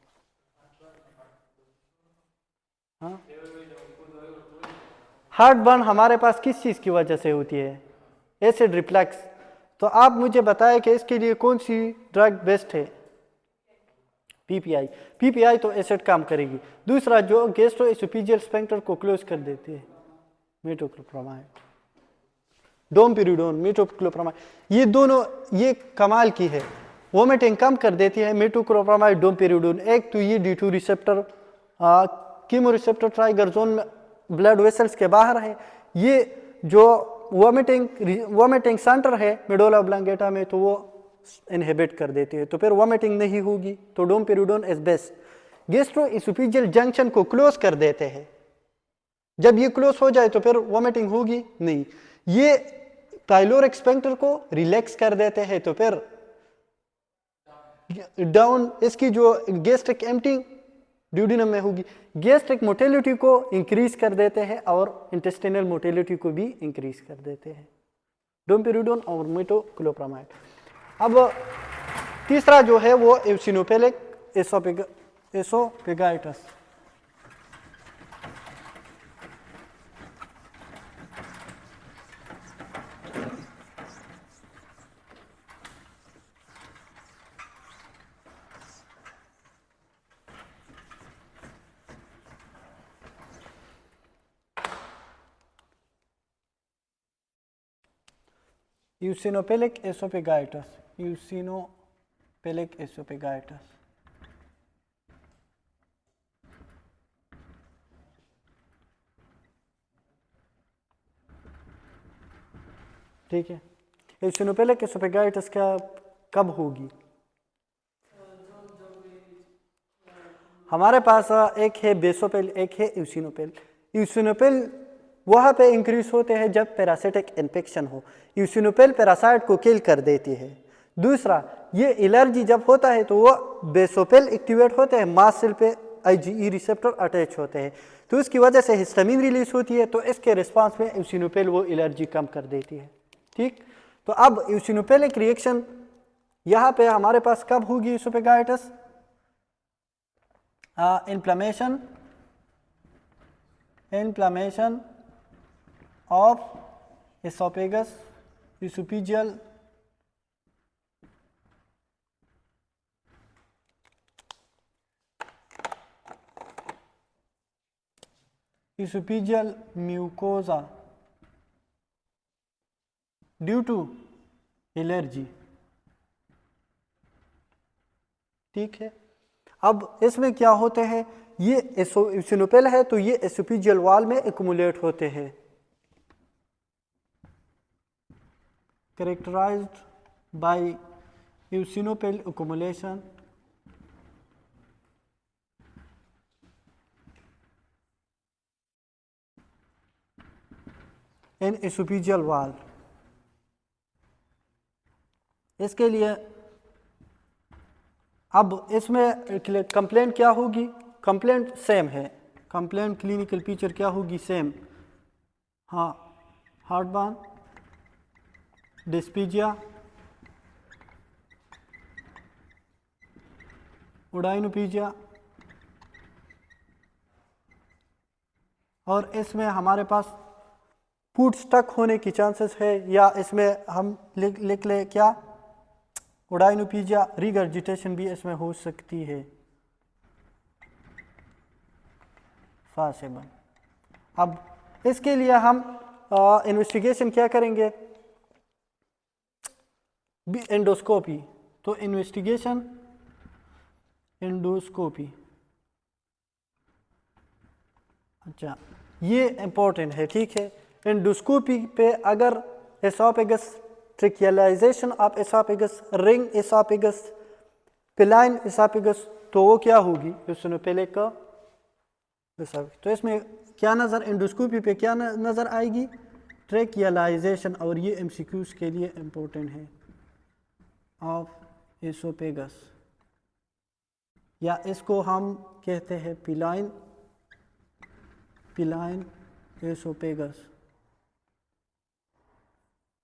Speaker 1: हाँ, हार्ट बर्न हमारे पास किस चीज़ की वजह से होती है? Acid reflux. तो आप मुझे बताएं कि इसके लिए कौन सी ड्रग बेस्ट है? पीपीआई। पीपीआई तो एसिड काम करेगी। दूसरा जो गैस्ट्रोएसोफेजियल स्फिंक्टर को क्लोज कर देती है, मेटोक्लोप्रामाइड, डोमपेरिडोन, मेटोक्लोप्रामाइड, ये दोनों ये कमाल की है, वोमिटिंग कम कर देती है, मेटोक्लोप्रामाइड, डोमपेरिडोन। एक तो ये D2 receptor, chemo receptor ट्राइगर zone में ब्लड वेसल्स के बाहर है। ये जो वोमिटिंग सेंटर है मेडुला ऑब्लांगेटा में, तो वो इनहिबिट कर देती है, तो फिर वोमिटिंग नहीं होगी, तो domperidone is best. Gastro-oesophageal junction को क्लोज कर देते हैं, जब ये क्लोज हो जाए तो फिर वोमिटिंग होगी नहीं। ये पाइलोरिक स्फिंक्टर को रिलैक्स कर देते हैं, तो फिर डाउन इसकी जो गैस्ट्रिक एम्प्टी ड्यूडिनम में होगी, गैस्ट्रिक मोटिलिटी को इंक्रीज कर देते हैं और इंटेस्टिनल मोटिलिटी को भी इंक्रीज कर देते हैं, डोमपेरिडोन और मेटोक्लोप्रामाइड। अब तीसरा जो है वो एसिनोफिलिक एसोफेगाइटिस। यूसिनोपेलिक एसोपेगाइटस, यूसिनोपेलिक एसोपेगाइटस। ठीक है, यूसिनोपेलिक एसोपेगाइटस क्या कब होगी? हमारे पास एक है बेसोपेल, एक है यूसिनोपेल। यूसिनोपेल वहाँ पे इंक्रीज होते हैं जब पैरासिटिक इन्फेक्शन हो। यूसिनोपेल पैरासाइट को किल कर देती है। दूसरा, ये एलर्जी जब होता है तो वो बेसोपेल एक्टिवेट होते हैं, मास्ट सेल पे आईजीई रिसेप्टर अटैच होते हैं, तो इसकी वजह से हिस्टामिन रिलीज होती है, तो इसके रिस्पांस में यूसिनोपेल वो एलर्जी कम कर देती है। ठीक, तो अब यूसिनोपेलिक रिएक्शन यहाँ पे हमारे पास कब होगी? एसोफेगाइटिस, inflammation of esophagus, esophageal mucosa due to allergy. ठीक है, अब इसमें क्या होते हैं, ये एसिनोपेल है तो ये एसोफेजियल वॉल में एक्युमुलेट होते हैं, कैरेक्टराइज्ड बाय eosinophil accumulation इन esophageal wall। इसके लिए अब इसमें कंप्लेंट क्या होगी? कंप्लेंट सेम है, कंप्लेंट क्लिनिकल पिक्चर क्या होगी? सेम, हाँ, हार्टबर्न, डिस्पीजिया, ओडाइनोपीजिया, और इसमें हमारे पास फूड स्टक होने की चांसेस है, या इसमें हम लिख ले क्या, ओडाइनोपीजिया, रिगर्जिटेशन भी इसमें हो सकती है, पॉसिबल। अब इसके लिए हम इन्वेस्टिगेशन क्या करेंगे? एंडोस्कोपी। तो इन्वेस्टिगेशन एंडोस्कोपी, अच्छा ये इम्पोर्टेंट है। ठीक है, एंडोस्कोपी पे अगर oesophagus, trachealisation of oesophagus, ring oesophagus, feline oesophagus, तो वो क्या होगी? यूसिनोपेलिक का एसोफेगस। तो इसमें क्या नज़र, एंडोस्कोपी पे क्या नज़र आएगी? ट्रिकियलाइजेशन, और ये एमसीक्यूज के लिए इम्पोर्टेंट है, ऑफ एसोफेगस, या इसको हम कहते हैं पिलाइन, पिलाइन एसोफेगस,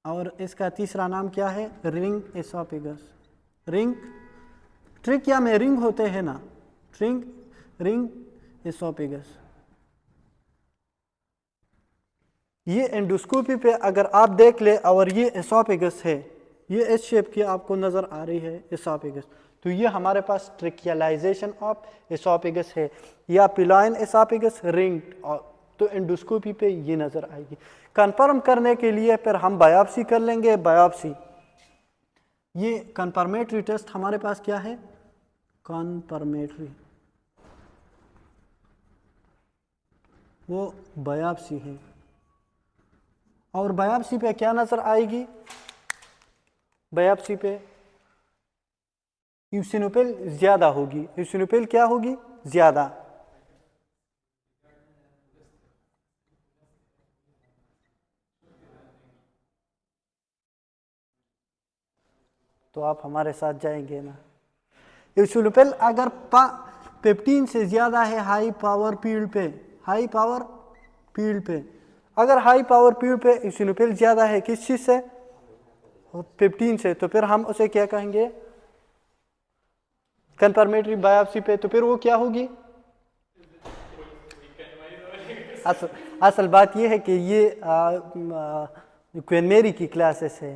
Speaker 1: और इसका तीसरा नाम क्या है? Ring oesophagus. रिंग, ट्रिकिया में रिंग होते हैं ना, रिंग एसोफेगस। ये एंडोस्कोपी पे अगर आप देख ले और ये एसोफेगस है, ये इस शेप की आपको नज़र आ रही है एसोफेगस, तो ये हमारे पास ट्रिकियलाइजेशन ऑफ एसोफेगस है, या पिलाइन एसोफेगस, रिंग, तो एंडोस्कोपी पे ये नज़र आएगी। कंफर्म करने के लिए फिर हम बायोप्सी कर लेंगे। बायोप्सी, ये कंफर्मेटरी टेस्ट हमारे पास क्या है? कंफर्मेटरी, वो बायोप्सी है, और बायोप्सी पे क्या नज़र आएगी? बायोप्सी पे यूसिनोपेल ज़्यादा होगी। यूसिनोपेल क्या होगी? ज़्यादा। तो आप हमारे साथ जाएंगे ना? यूसिनोपेल अगर 15 से ज़्यादा है हाई पावर फील्ड पे, हाई पावर फील्ड पे, अगर हाई पावर फील्ड पे यूसिनोपेल ज़्यादा है किस चीज़ से? 15 से, तो फिर हम उसे क्या कहेंगे? कंफर्मेटरी बायोप्सी पे, तो फिर वो क्या होगी? असल बात यह है कि ये क्वीन मेरी की क्लासेस है।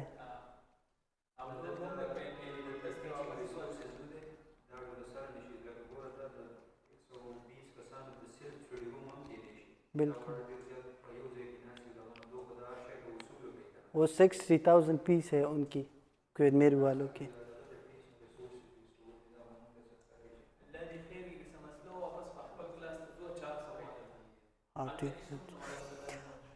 Speaker 1: बिल्कुल, वो 60,000 पीस है उनकी क्वेदमेरी वालों की। हाँ ठीक है।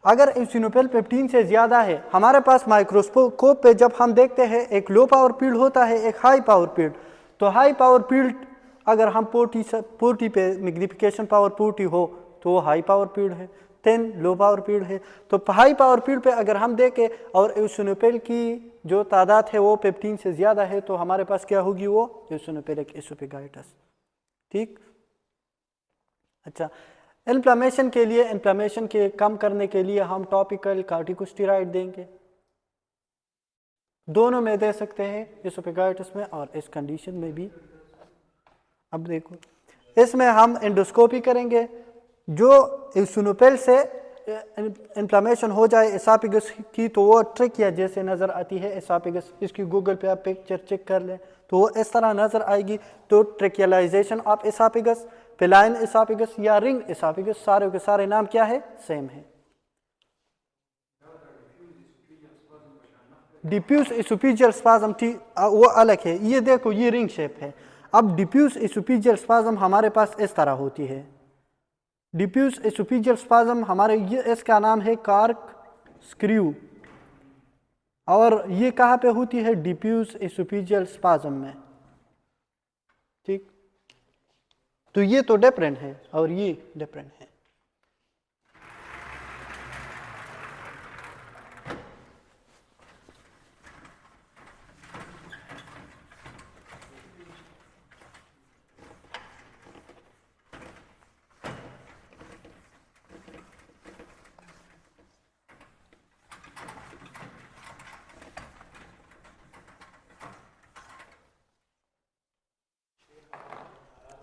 Speaker 1: अगर इसिनोफिल पेप्टीन से ज़्यादा है, हमारे पास माइक्रोस्कोप पे जब हम देखते हैं एक लो पावर फील्ड होता है, एक हाई पावर फील्ड। तो हाई पावर फील्ड अगर हम 40 पे मैग्निफिकेशन पावर 40 हो तो वो हाई पावर फील्ड है, 10 लो पावर फील्ड है। तो हाई पावर फील्ड पे अगर हम देखें और इसिनोफिल की जो तादाद है वो पेप्टीन से ज़्यादा है तो हमारे पास क्या होगी, वो इसिनोफिलिक एसोफेगाइटिस। ठीक। अच्छा, इन्फ्लेमेशन के लिए, इन्फ्लेमेशन के कम करने के लिए हम टॉपिकल कॉर्टिकोस्टेरॉइड देंगे, दोनों में दे सकते हैं, एसोफेगाइटिस में और इस कंडीशन में भी। अब देखो, इसमें हम एंडोस्कोपी करेंगे। जो इसिनोफिल से इन्फ्लेमेशन हो जाए एसाफेगस की तो वो ट्रेकिया जैसे नज़र आती है एसाफेगस। इसकी गूगल पे आप पिक्चर चेक कर लें तो वो इस तरह नज़र आएगी। तो ट्रेकियलाइजेशन ऑफ एसाफेगस, पिलाइन एसाफेगस या रिंग एसाफेगस, सारे के सारे नाम क्या है, सेम है। डिफ्यूज एसोफेजियल स्पाज्म वो अलग है, ये देखो ये रिंग शेप है। अब डिफ्यूज एसोफेजियल स्पाज्म हमारे पास इस तरह होती है। डिफ्यूज एसोफेजियल स्पाज्म हमारे ये इसका नाम है कार्क स्क्रू, और ये कहाँ पे होती है, डिफ्यूज एसोफेजियल स्पाज्म में। ठीक, तो ये तो डिफरेंट है और ये डिफरेंट है।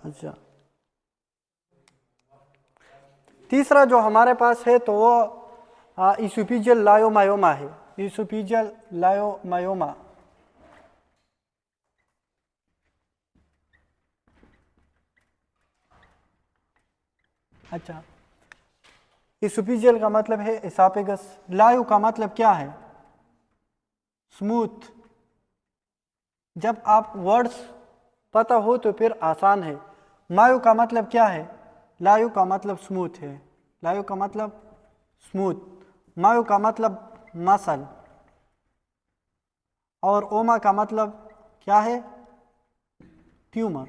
Speaker 1: अच्छा, तीसरा जो हमारे पास है तो वो इसोफेजियल लायोमायोमा है। इसोफेजियल लायोमायोमा, अच्छा, इसोफेजियल का मतलब है एसाफेगस, लायो का मतलब क्या है, स्मूथ। जब आप वर्ड्स पता हो तो फिर आसान है। मायो का मतलब क्या है, लायो का मतलब स्मूथ है, लायो का मतलब स्मूथ, मायो का मतलब मसल, और ओमा का मतलब क्या है, ट्यूमर।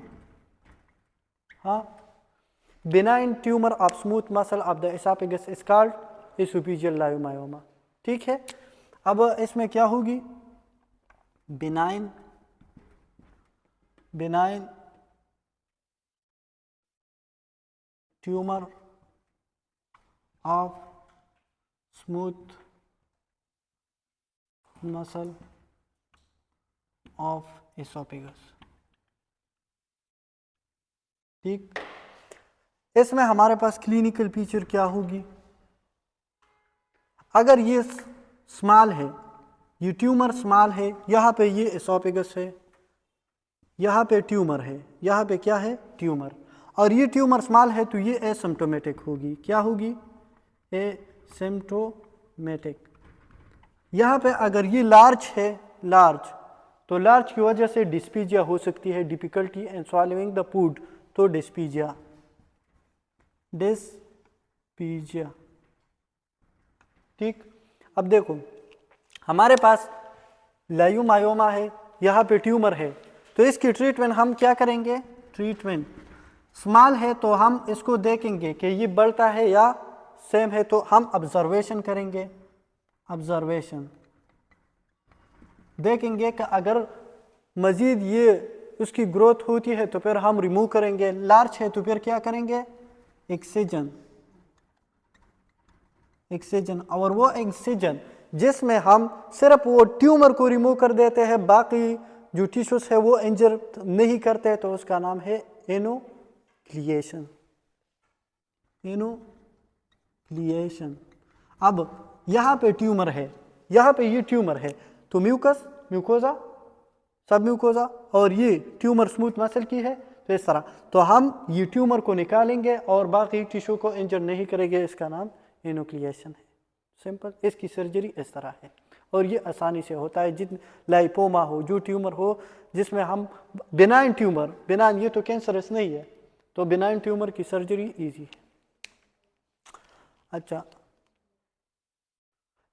Speaker 1: हाँ, benign tumour of smooth muscle of the oesophagus is called oesophageal leiomyoma. ठीक है। अब इसमें क्या होगी, benign tumour of smooth muscle of oesophagus. ठीक, इसमें हमारे पास क्लिनिकल फीचर क्या होगी, अगर ये स्मॉल है, ये ट्यूमर स्मॉल है, यहाँ पे ये एसोफेगस है, यहाँ पे ट्यूमर है, यहाँ पे क्या है, ट्यूमर, और ये ट्यूमर स्मॉल है तो ये एसिम्प्टोमेटिक होगी। क्या होगी, एसिम्प्टोमेटिक। यहाँ पे अगर ये लार्ज है, लार्ज, तो लार्ज की वजह से डिस्पीजिया हो सकती है, difficulty in swallowing the food, तो डिस्पीजिया, डिस्पीजिया। ठीक, अब देखो हमारे पास लायोमायोमा है, यहाँ पे ट्यूमर है, तो इसकी ट्रीटमेंट हम क्या करेंगे, ट्रीटमेंट स्मॉल है तो हम इसको देखेंगे कि ये बढ़ता है या सेम है, तो हम ऑब्जर्वेशन करेंगे, ऑब्जर्वेशन देखेंगे कि अगर मज़ीद ये उसकी ग्रोथ होती है तो फिर हम रिमूव करेंगे, लार्ज है तो फिर क्या करेंगे, एक्सिजन, एक्सिजन। और वो एक्सिजन जिसमें हम सिर्फ वो ट्यूमर को रिमूव कर देते हैं, बाकी जो टिश्यूज है वो इंजर नहीं करते, तो उसका नाम है एनोक्लिएशन, एनोक्लिएशन। अब यहाँ पे ट्यूमर है, यहाँ पे ये ट्यूमर है, तो म्यूकस, म्यूकोजा, सब म्यूकोजा, और ये ट्यूमर स्मूथ मसल की है, तो इस तरह तो हम ये ट्यूमर को निकालेंगे और बाकी टिश्यू को इंजर नहीं करेंगे, इसका नाम एनोक्लिएशन है। सिंपल, इसकी सर्जरी इस तरह है। और ये आसानी से होता है। जित लाइपोमा हो, जो ट्यूमर हो जिसमें हम बिनाइन ट्यूमर, बिनाइन ये तो कैंसरस नहीं है, तो बिनाइन ट्यूमर की सर्जरी इजी है। अच्छा,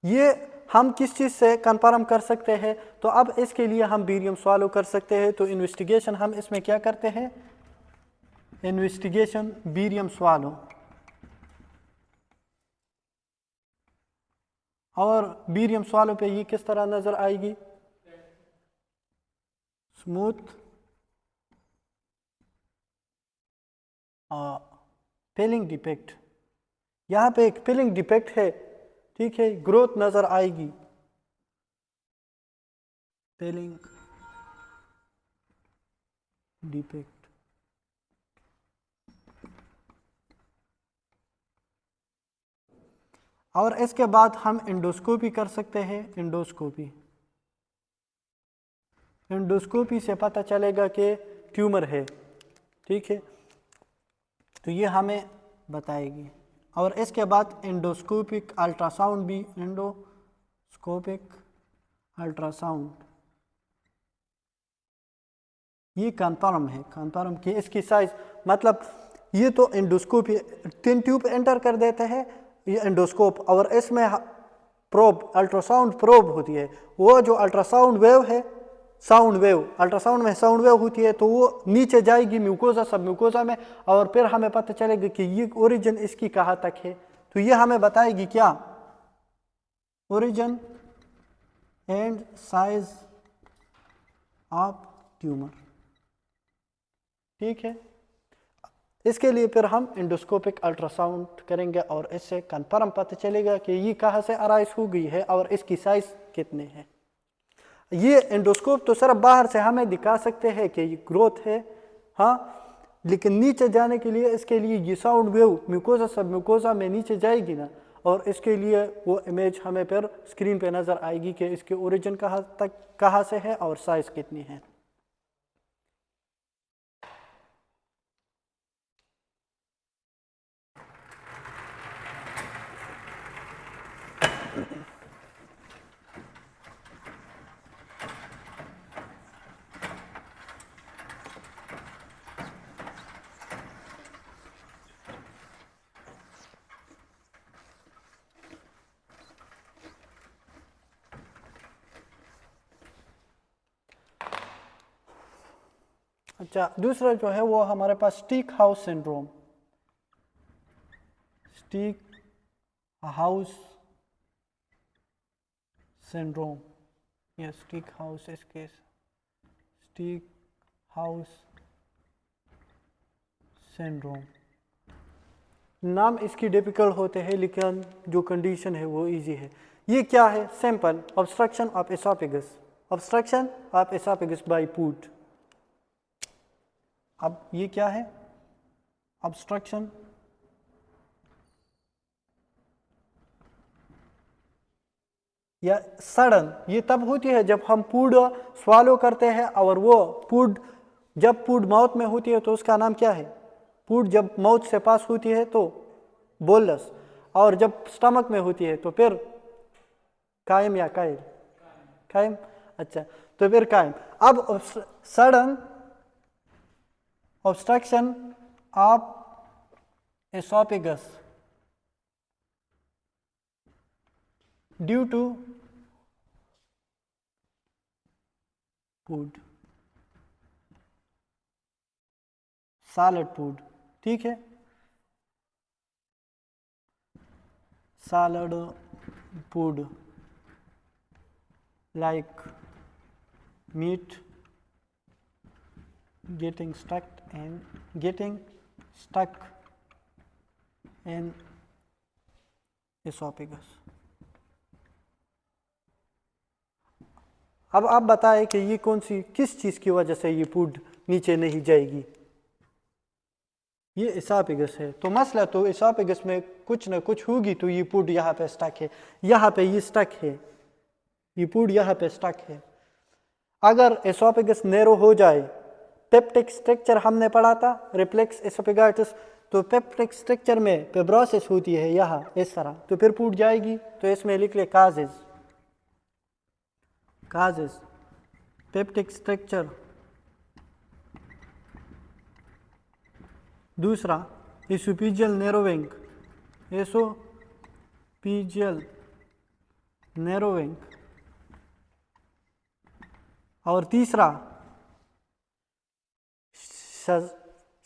Speaker 1: ये हम किस चीज़ से कंफर्म कर सकते हैं? तो अब इसके लिए हम बेरियम स्वालो कर सकते हैं। तो इन्वेस्टिगेशन हम इसमें क्या करते हैं? इन्वेस्टिगेशन बेरियम स्वालो, और बेरियम स्वालो पे ये किस तरह नजर आएगी? स्मूथ फिलिंग डिफेक्ट, यहाँ पे एक फिलिंग डिफेक्ट है, ठीक है, ग्रोथ नजर आएगी, फिलिंग डिफेक्ट। और इसके बाद हम एंडोस्कोपी कर सकते हैं। एंडोस्कोपी, एंडोस्कोपी से पता चलेगा कि ट्यूमर है, ठीक है, तो ये हमें बताएगी। और इसके बाद एंडोस्कोपिक अल्ट्रासाउंड भी, एंडोस्कोपिक अल्ट्रासाउंड ये कंफर्म है, कंफर्म कि इसकी साइज, मतलब ये तो एंडोस्कोपी 3 ट्यूब एंटर कर देते हैं ये एंडोस्कोप, और इसमें प्रोब, अल्ट्रासाउंड प्रोब होती है। वो जो अल्ट्रासाउंड वेव है, साउंड वेव, अल्ट्रासाउंड में साउंड वेव होती है, तो वो नीचे जाएगी म्यूकोजा, सब म्यूकोजा में, और फिर हमें पता चलेगा कि ये ओरिजिन इसकी कहाँ तक है। तो ये हमें बताएगी क्या? Origin and size of tumour, ठीक है। इसके लिए फिर हम एंडोस्कोपिक अल्ट्रासाउंड करेंगे और इससे कंफर्म पता चलेगा कि ये कहाँ से अराइज हो गई है और इसकी साइज कितने है। ये एंडोस्कोप तो सिर्फ बाहर से हमें दिखा सकते हैं कि ये ग्रोथ है, हाँ, लेकिन नीचे जाने के लिए इसके लिए ये साउंड वेव म्यूकोजा, सब म्यूकोजा में नीचे जाएगी ना, और इसके लिए वो इमेज हमें फिर स्क्रीन पे नज़र आएगी कि इसके ओरिजिन कहाँ से है और साइज कितनी है। अच्छा, दूसरा जो है वो हमारे पास स्टीक हाउस सिंड्रोम, स्टीक हाउस सिंड्रोम, या स्टीक हाउस, इस केस स्टीक हाउस सिंड्रोम। नाम इसकी डिफिकल्ट होते हैं लेकिन जो कंडीशन है वो इजी है। ये क्या है? Simple, obstruction of esophagus, obstruction of esophagus by food. अब ये क्या है? ऑब्स्ट्रक्शन या सडन, ये तब होती है जब हम फूड स्वालो करते हैं, और वो फूड, जब फूड माउथ में होती है तो उसका नाम क्या है? फूड जब माउथ से पास होती है तो बोलस, और जब स्टमक में होती है तो फिर कायम या कायल? कायम। अच्छा, तो फिर कायम। अब sudden obstruction of esophagus due to food, solid food, ठीक है, solid food like meat getting stuck in esophagus। अब आप बताएं कि ये कौन सी, किस चीज़ की वजह से ये फूड नीचे नहीं जाएगी? ये एसोफेगस है, तो मसला तो एसोफेगस में कुछ ना कुछ होगी, तो ये फूड यहाँ पे स्टक है, यहाँ पे ये स्टक है, ये फूड यहाँ पे स्टक है। अगर एसोफेगस नैरो हो जाए, पेप्टिक स्ट्रक्चर हमने पढ़ा था, रिफ्लेक्स एसोफेगाइटिस, तो पेप्टिक स्ट्रक्चर में फिब्रोसिस होती है यहाँ इस तरह, तो फिर फूड जाएगी। तो इसमें लिख ले काजेज, काजेस पेप्टिक स्ट्रक्चर, दूसरा एसोफेजियल नैरोविंग, एसोफेजियल नैरोविंग, और तीसरा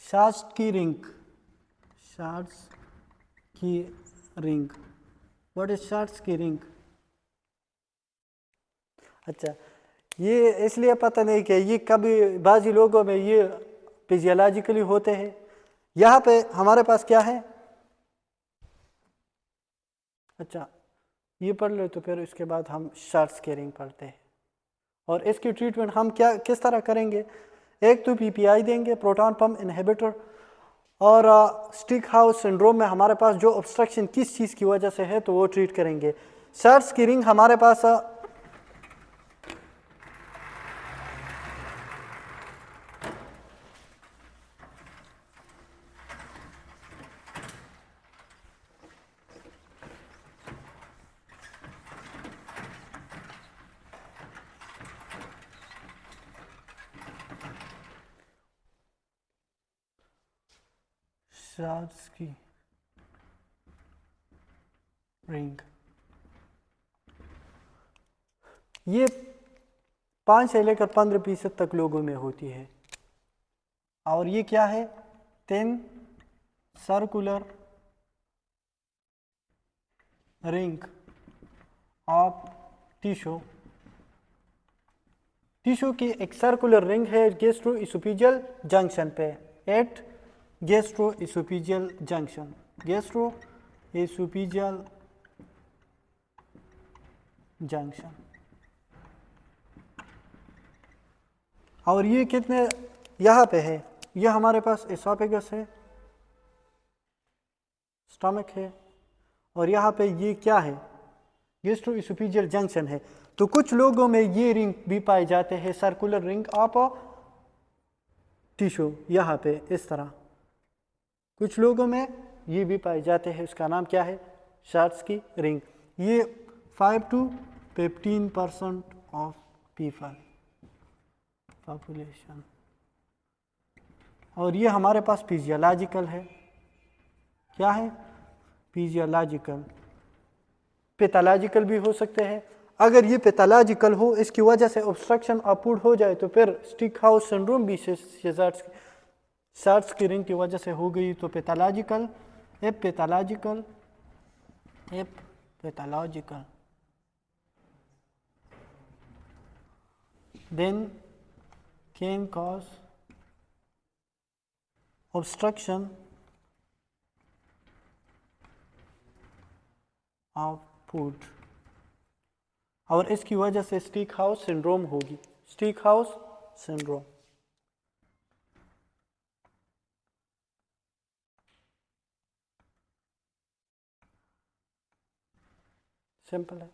Speaker 1: शार्ट्स की रिंग, शार्ट्स की रिंग। व्हाट इज शार्ट्स की रिंग? अच्छा, ये इसलिए पता नहीं कि ये कभी बाजी लोगों में ये फिजियोलॉजिकली होते हैं। यहाँ पे हमारे पास क्या है? अच्छा, ये पढ़ लो तो फिर इसके बाद हम शार्ट्स की रिंग पढ़ते हैं। और इसकी ट्रीटमेंट हम क्या किस तरह करेंगे? एक तो पीपीआई देंगे, प्रोटॉन पंप इनहिबिटर, और स्टिक हाउस सिंड्रोम में हमारे पास जो ऑब्स्ट्रक्शन किस चीज़ की वजह से है तो वो ट्रीट करेंगे। शार्ट्स की रिंग हमारे पास शार्ट्स की रिंग ये 5 से लेकर 15% तक लोगों में होती है। और ये क्या है? Thin circular ring of tissue, tissue की एक सर्कुलर रिंग है गैस्ट्रोइसोफेजियल जंक्शन पे, at gastroesophageal junction, gastroesophageal junction. और ये कितने यहाँ पे है? ये हमारे पास एसोफेगस है, स्टमक है, और यहाँ पे ये क्या है? गैस्ट्रोइसोफेजियल जंक्शन है। तो कुछ लोगों में ये रिंग भी पाए जाते हैं, सर्कुलर रिंग ऑफ टिश्यू, यहाँ पे इस तरह। कुछ लोगों में ये भी पाए जाते हैं, उसका नाम क्या है? शार्ट्स की रिंग। ये 5 to 15% ऑफ पीपल पॉपुलेशन। और ये हमारे पास फिजियोलॉजिकल है, क्या है? फिजियोलॉजिकल। पैथोलॉजिकल भी हो सकते हैं। अगर ये पैथोलॉजिकल हो, इसकी वजह से ऑब्स्ट्रक्शन ऑफ फूड हो जाए तो फिर स्टिक हाउस सिंड्रोम भी शार्ट्स की रिंग की वजह से हो गई तो pathological, pathological then can cause obstruction of food, और इसकी वजह से स्टिक हाउस सिंड्रोम होगी, स्टिक हाउस सिंड्रोम। सिंपल है।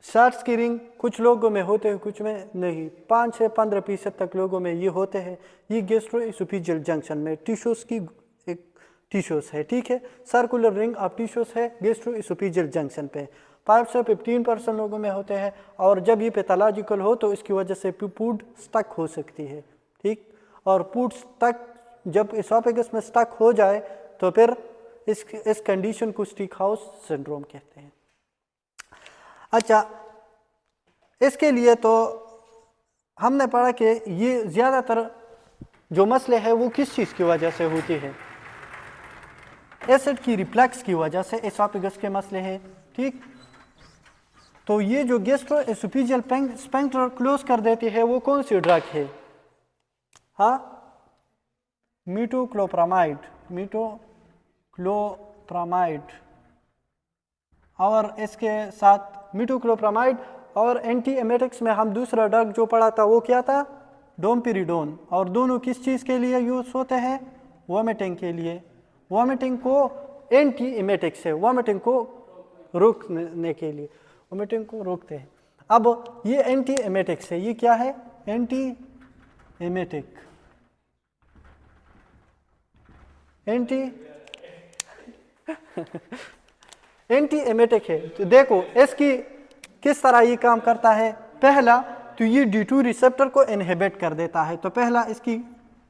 Speaker 1: शार्ट्स की रिंग कुछ लोगों में होते हैं, कुछ में नहीं। 5 से 15% तक लोगों में ये होते हैं। ये गैस्ट्रोइसोफेजियल जंक्शन में टिश्यूज की एक टिश्यूज है, ठीक है। सर्कुलर रिंग ऑफ टिश्यूज है गैस्ट्रोइसोफेजियल जंक्शन पे। 5 से 15% लोगों में होते हैं। और जब ये पैथोलॉजिकल हो तो इसकी वजह से फूड स्टक हो सकती है, ठीक। और फूड स्टक जब एसोफेगस में स्टक हो जाए तो फिर इस कंडीशन को स्टिक हाउस सिंड्रोम कहते हैं। अच्छा, इसके लिए तो हमने पढ़ा कि ये ज़्यादातर जो मसले हैं वो किस चीज़ की वजह से होती है? एसिड की रिफ्लक्स की वजह से एसोफेगस के मसले हैं, ठीक। तो ये जो गैस्ट्रोएसोफेजियल स्फंक्टर क्लोज कर देती है वो कौन सी ड्रग है? हाँ, मीटोक्लोप्रामाइड, मीटोक्लोप्रामाइड। और इसके साथ मीटोक्लोप्रामाइड और एंटी एमेटिक्स में हम दूसरा ड्रग जो पढ़ा था वो क्या था? डोमपेरिडोन। और दोनों किस चीज़ के लिए यूज़ होते हैं? वॉमिटिंग के लिए। वॉमिटिंग को एंटी एमेटिक से वॉमिटिंग को रोकने के लिए वॉमिटिंग को रोकते हैं। अब ये एंटी एमेटिक से, ये क्या है? एंटी एमेटिक, एंटी एमेटिक है। तो देखो इसकी किस तरह ये काम करता है। पहला तो ये D2 रिसेप्टर को इनहिबिट कर देता है। तो पहला इसकी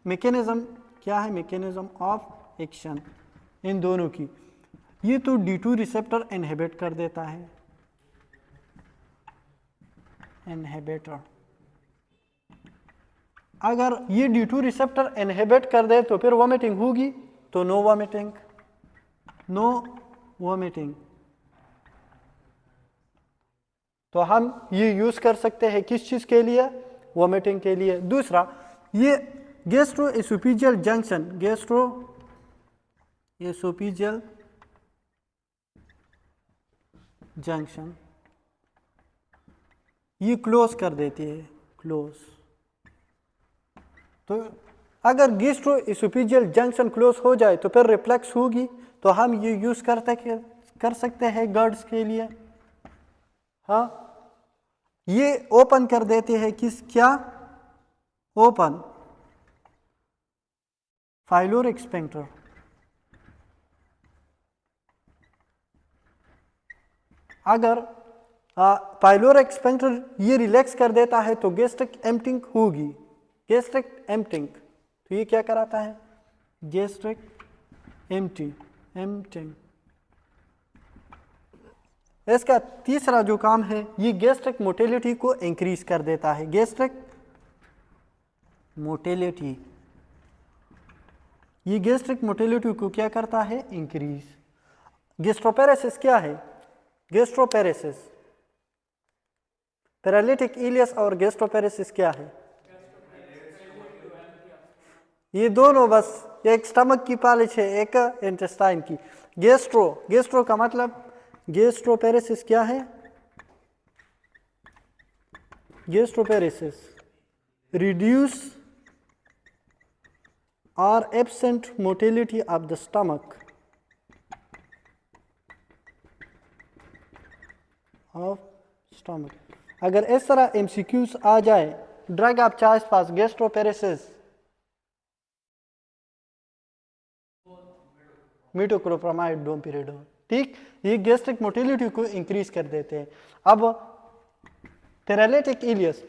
Speaker 1: मैकेनिज्म क्या है, मैकेनिज्म ऑफ एक्शन इन दोनों की, ये तो D2 रिसेप्टर इनहिबिट कर देता है, इनहिबिटर। अगर ये D2 रिसेप्टर इनहिबिट कर दे तो फिर वॉमिटिंग होगी, तो नो वॉमिटिंग, नो वॉमिटिंग। तो हम ये यूज कर सकते हैं किस चीज के लिए, वॉमिटिंग के लिए। दूसरा ये गैस्ट्रोएसोफेजियल जंक्शन, गैस्ट्रोएसोफेजियल जंक्शन ये क्लोज कर देती है, क्लोज। तो अगर गैस्ट्रोएसोफेजियल जंक्शन क्लोज हो जाए तो फिर रिफ्लक्स होगी, तो हम ये यूज कर सकते हैं गर्ड्स के लिए। हाँ, ये ओपन कर देते हैं किस, क्या, ओपन फाइलोरिक स्फिंक्टर। अगर पाइलोरिक स्फिंक्टर ये रिलैक्स कर देता है तो गैस्ट्रिक एम्पटिंग होगी, गैस्ट्रिक एम्पटिंग। तो ये क्या कराता है, गैस्ट्रिक एम्पटिंग। इसका तीसरा जो काम है, ये गैस्ट्रिक मोटिलिटी को इंक्रीज कर देता है, गैस्ट्रिक मोटिलिटी। ये गैस्ट्रिक मोटिलिटी को क्या करता है, इंक्रीज। गैस्ट्रोपेरेसिस क्या है, गैस्ट्रोपेरेसिस, पैरालिटिक इलियस और गैस्ट्रोपेरेसिस क्या है, ये दोनों बस एक स्टमक की पालिश है, एक इंटेस्टाइन की। गेस्ट्रो का मतलब, गैस्ट्रोपेरेसिस क्या है, गैस्ट्रोपेरेसिस रिड्यूस और absent motility of the stomach, अगर इस तरह एमसीक्यूज आ जाए, ड्रग ऑफ चॉइस पास गैस्ट्रोपेरेसिस, मीटोक्लोप्रामाइड, डोमपेरिडोन। ठीक, ये गैस्ट्रिक मोटिलिटी को इंक्रीज कर देते हैं। अब पैरालिटिक इलियस,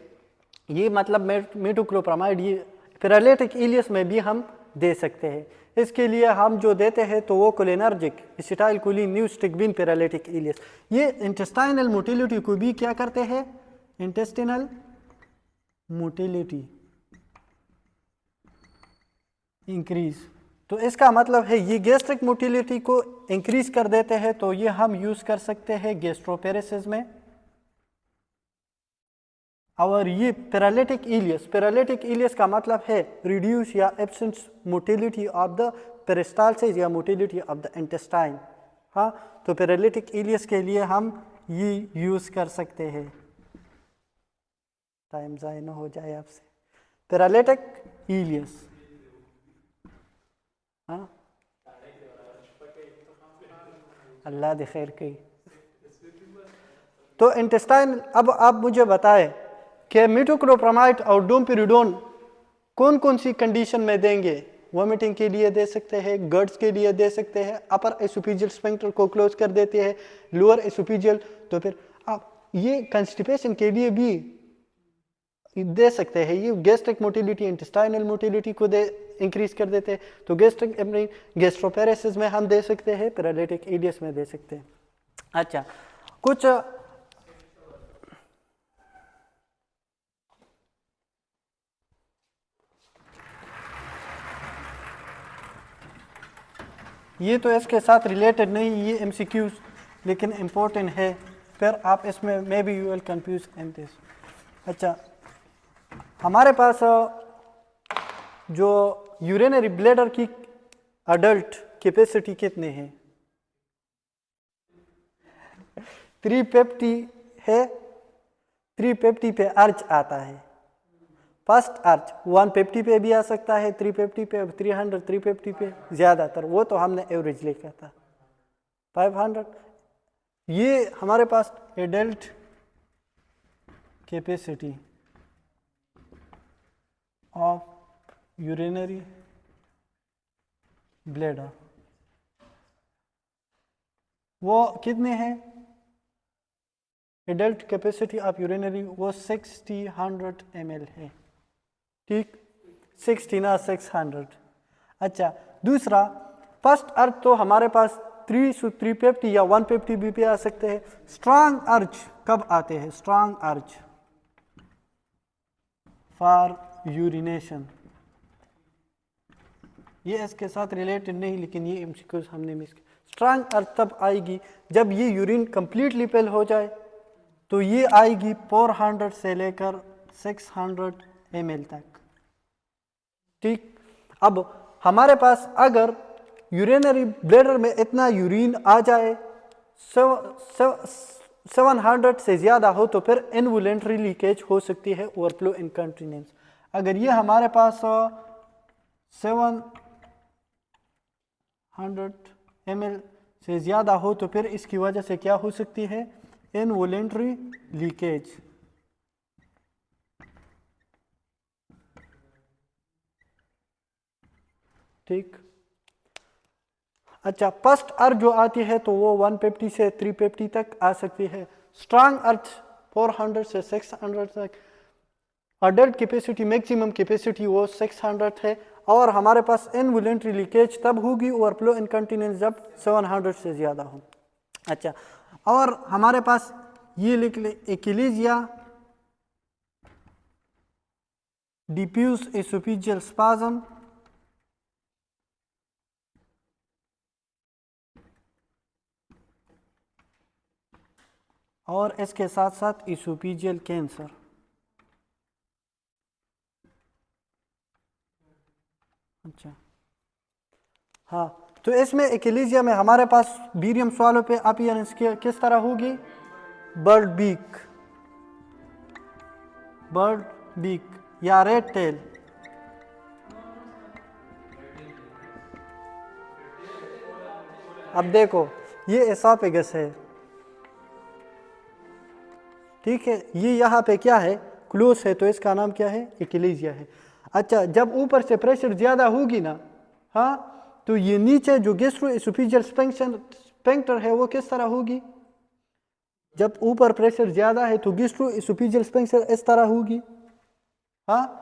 Speaker 1: ये मतलब मीटोक्लोप्रामाइड, ये पैरालिटिक इलियस में भी हम दे सकते हैं। इसके लिए हम जो देते हैं तो वो कोलिनर्जिक, एसिटाइलकोलिन, न्यूस्टिकबिन, पैरालिटिक इलियस। ये इंटेस्टाइनल मोटिलिटी को भी क्या करते हैं, इंटेस्टिनल मोटिलिटी इंक्रीज। तो इसका मतलब है ये गैस्ट्रिक मोटिलिटी को इंक्रीज कर देते हैं, तो ये हम यूज कर सकते हैं गैस्ट्रोपेरेसिस में। और ये पैरालिटिक इलियस का मतलब है रिड्यूस या absence motility of the peristalsis या मोटिलिटी ऑफ द इंटेस्टाइन। हाँ, तो पैरालिटिक इलियस के लिए हम ये यूज कर सकते हैं। टाइम ज़ाया न हो जाए आपसे। पैरालिटिक इलियस, हाँ, अल्लाह दे खैर कही। तो इंटेस्टाइन, अब आप मुझे बताएं कि मीटोक्लोप्रामाइड और डोमपेरिडोन कौन कौन सी कंडीशन में देंगे। वॉमिटिंग के लिए दे सकते हैं, गर्ड्स के लिए दे सकते हैं, अपर एसोफेजियल स्फिंक्टर को क्लोज कर देते हैं, लोअर एसोफेजियल, तो फिर आप ये कंस्टिपेशन के लिए भी दे सकते हैं। ये गैस्ट्रिक मोटिलिटी, इंटेस्टाइनल मोटिलिटी को इंक्रीज कर देते हैं। तो गैस्ट्रोपेरेसिस में हम दे सकते हैं, पैरालिटिक इलियस में दे सकते हैं। अच्छा, कुछ ये तो इसके साथ रिलेटेड नहीं, ये एमसीक्यूज लेकिन इम्पोर्टेंट है, फिर आप इसमें may be you will confuse in this. अच्छा, हमारे पास जो यूरिनरी ब्लैडर की अडल्ट कैपेसिटी कितने हैं, 350 है। 350 पे अर्च आता है, फर्स्ट अर्च 150 पे भी आ सकता है, 350 पे, 300, 350 पे ज़्यादातर, वो तो हमने एवरेज लिखा था 500। ये हमारे पास adult capacity of urinary bladder. वो कितने हैं, एडल्ट कैपेसिटी ऑफ यूरिनरी वो 60-100 ml है, ठीक, 60 ना 600। अच्छा, दूसरा फर्स्ट अर्ज तो हमारे पास 350 या 150 BP आ सकते हैं। स्ट्रांग अर्ज कब आते हैं, स्ट्रांग अर्ज फॉर यूरिनेशन, ये इसके साथ रिलेटेड नहीं, लेकिन ये एमसीक्यूज हमने मिस किया। स्ट्रांग अर्ज तब आएगी जब ये यूरिन कंप्लीटली पेल हो जाए, तो ये आएगी 400 से लेकर 600 ml तक, ठीक। अब हमारे पास अगर यूरिनरी ब्लैडर में इतना यूरिन आ जाए 700 से ज़्यादा हो, तो फिर इनवॉलंटरी लीकेज हो सकती है, ओवरफ्लो इनकंटीनेंस। अगर ये हमारे पास 700 ml से ज़्यादा हो, तो फिर इसकी वजह से क्या हो सकती है, इनवॉलंटरी लीकेज, ठीक। अच्छा, फर्स्ट अर्ज जो आती है तो वो 150 से 350 तक आ सकती है। स्ट्रांग अर्ज 400 से 600 तक। अडल्ट कैपेसिटी मैक्सिमम कैपेसिटी वो 600 है, और हमारे पास इनवॉलंटरी लीकेज तब होगी, ओवरफ्लो इनकंटीनेंस जब 700 से ज़्यादा हो। अच्छा, और हमारे पास ये लिख ले, एकिलीजिया, डिफ्यूज एसोफेजियल स्पाज्म, और इसके साथ साथ एसोफेजियल कैंसर। अच्छा, हाँ, तो इसमें एकिलीजिया में हमारे पास बीरियम स्वालो पे अपीयरेंस किस तरह होगी, बर्ड बीक या रेड टेल। अब देखो, ये एसोफेगस है, ठीक है, ये यहाँ पे क्या है, क्लोज है, तो इसका नाम क्या है, एकिलीजिया है। अच्छा, जब ऊपर से प्रेशर ज़्यादा होगी ना, हाँ, तो ये नीचे जो गैस्ट्रोएसोफेजियल स्फिंक्टर है वो किस तरह होगी, जब ऊपर प्रेशर ज़्यादा है तो गैस्ट्रोएसोफेजियल स्फिंक्टर इस तरह होगी, हाँ,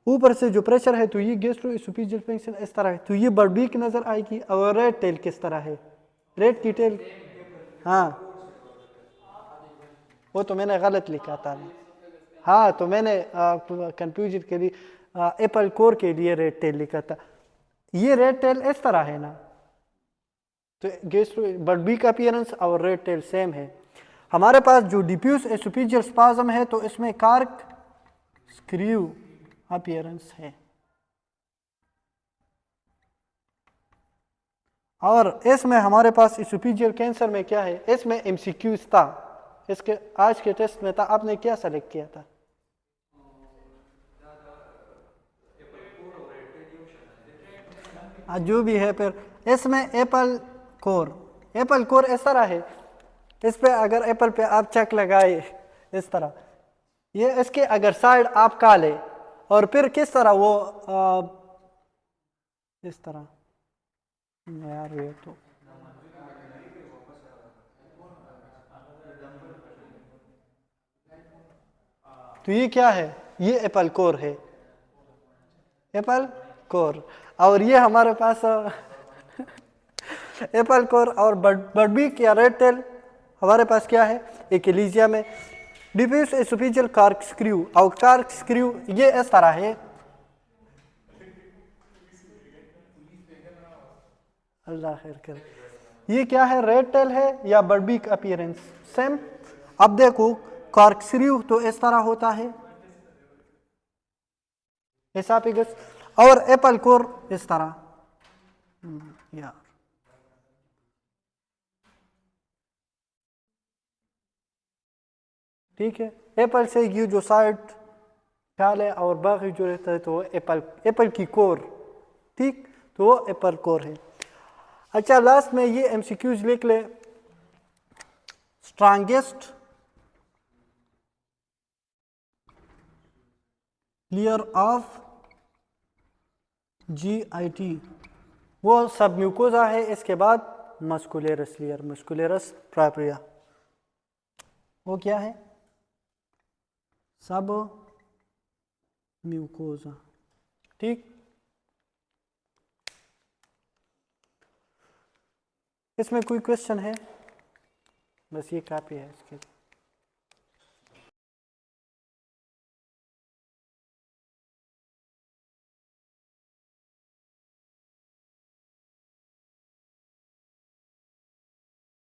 Speaker 1: ऊपर से जो प्रेशर है तो ये गैस्ट्रोएसोफेजियल स्फिंक्टर इस तरह है, तो ये बर्बीक नज़र आएगी। और रेड टेल किस तरह है, रेड की टेल, हाँ, वो तो मैंने गलत लिखा था, हाँ, तो मैंने कंफ्यूजन के लिए एप्पल कोर के लिए रेड टेल लिखा था। ये रेड टेल इस तरह है ना, तो गैस्ट्रो बर्बीक अपीयरेंस और रेड टेल सेम है। हमारे पास जो डिफ्यूज एसोफेजियल स्पाज्म है तो इसमें कार्क स्क्रू अपीयरेंस है, और इसमें हमारे पास एसोफेजियल कैंसर में क्या है, इसमें एमसीक्यूज था, इसके आज के टेस्ट में था, आपने क्या सेलेक्ट किया था, जो भी है। फिर इसमें एप्पल कोर इस तरह है, इस पे अगर एप्पल पे आप चेक लगाए इस तरह, ये इसके अगर साइड आप काले, और फिर किस तरह वो इस तरह, यार ये तो ये क्या है, ये एप्पल कोर है, एप्पल कोर, और ये हमारे पास एप्पल कोर और बर्बीक या रेड टेल हमारे पास क्या है, एकिलीजिया में डिफ्यूज एसोफेजियल कार्क स्क्रू, और कार्क स्क्रू ये इस तरह है, अल्लाह खैर करे, ये क्या है, रेड टेल है या बर्बीक अपीयरेंस, सेम। अब देखो, कार्क स्क्रू तो इस तरह होता है, एसाफेगस, और एप्पल कोर इस तरह, यार ठीक है, एप्पल से ये जो साइड काले और बाकी जो रहता है तो वो एप्पल की कोर, ठीक, तो वो एप्पल कोर है। अच्छा, लास्ट में ये एमसीक्यूज लिख ले, स्ट्रांगेस्ट लेयर ऑफ जीआईटी वो सब म्यूकोजा है, इसके बाद मस्कुलरस लेयर, मस्कुलरस प्रोप्रिया। वो क्या है? सब म्यूकोजा। ठीक, इसमें कोई क्वेश्चन है? बस ये कॉपी है इसकी।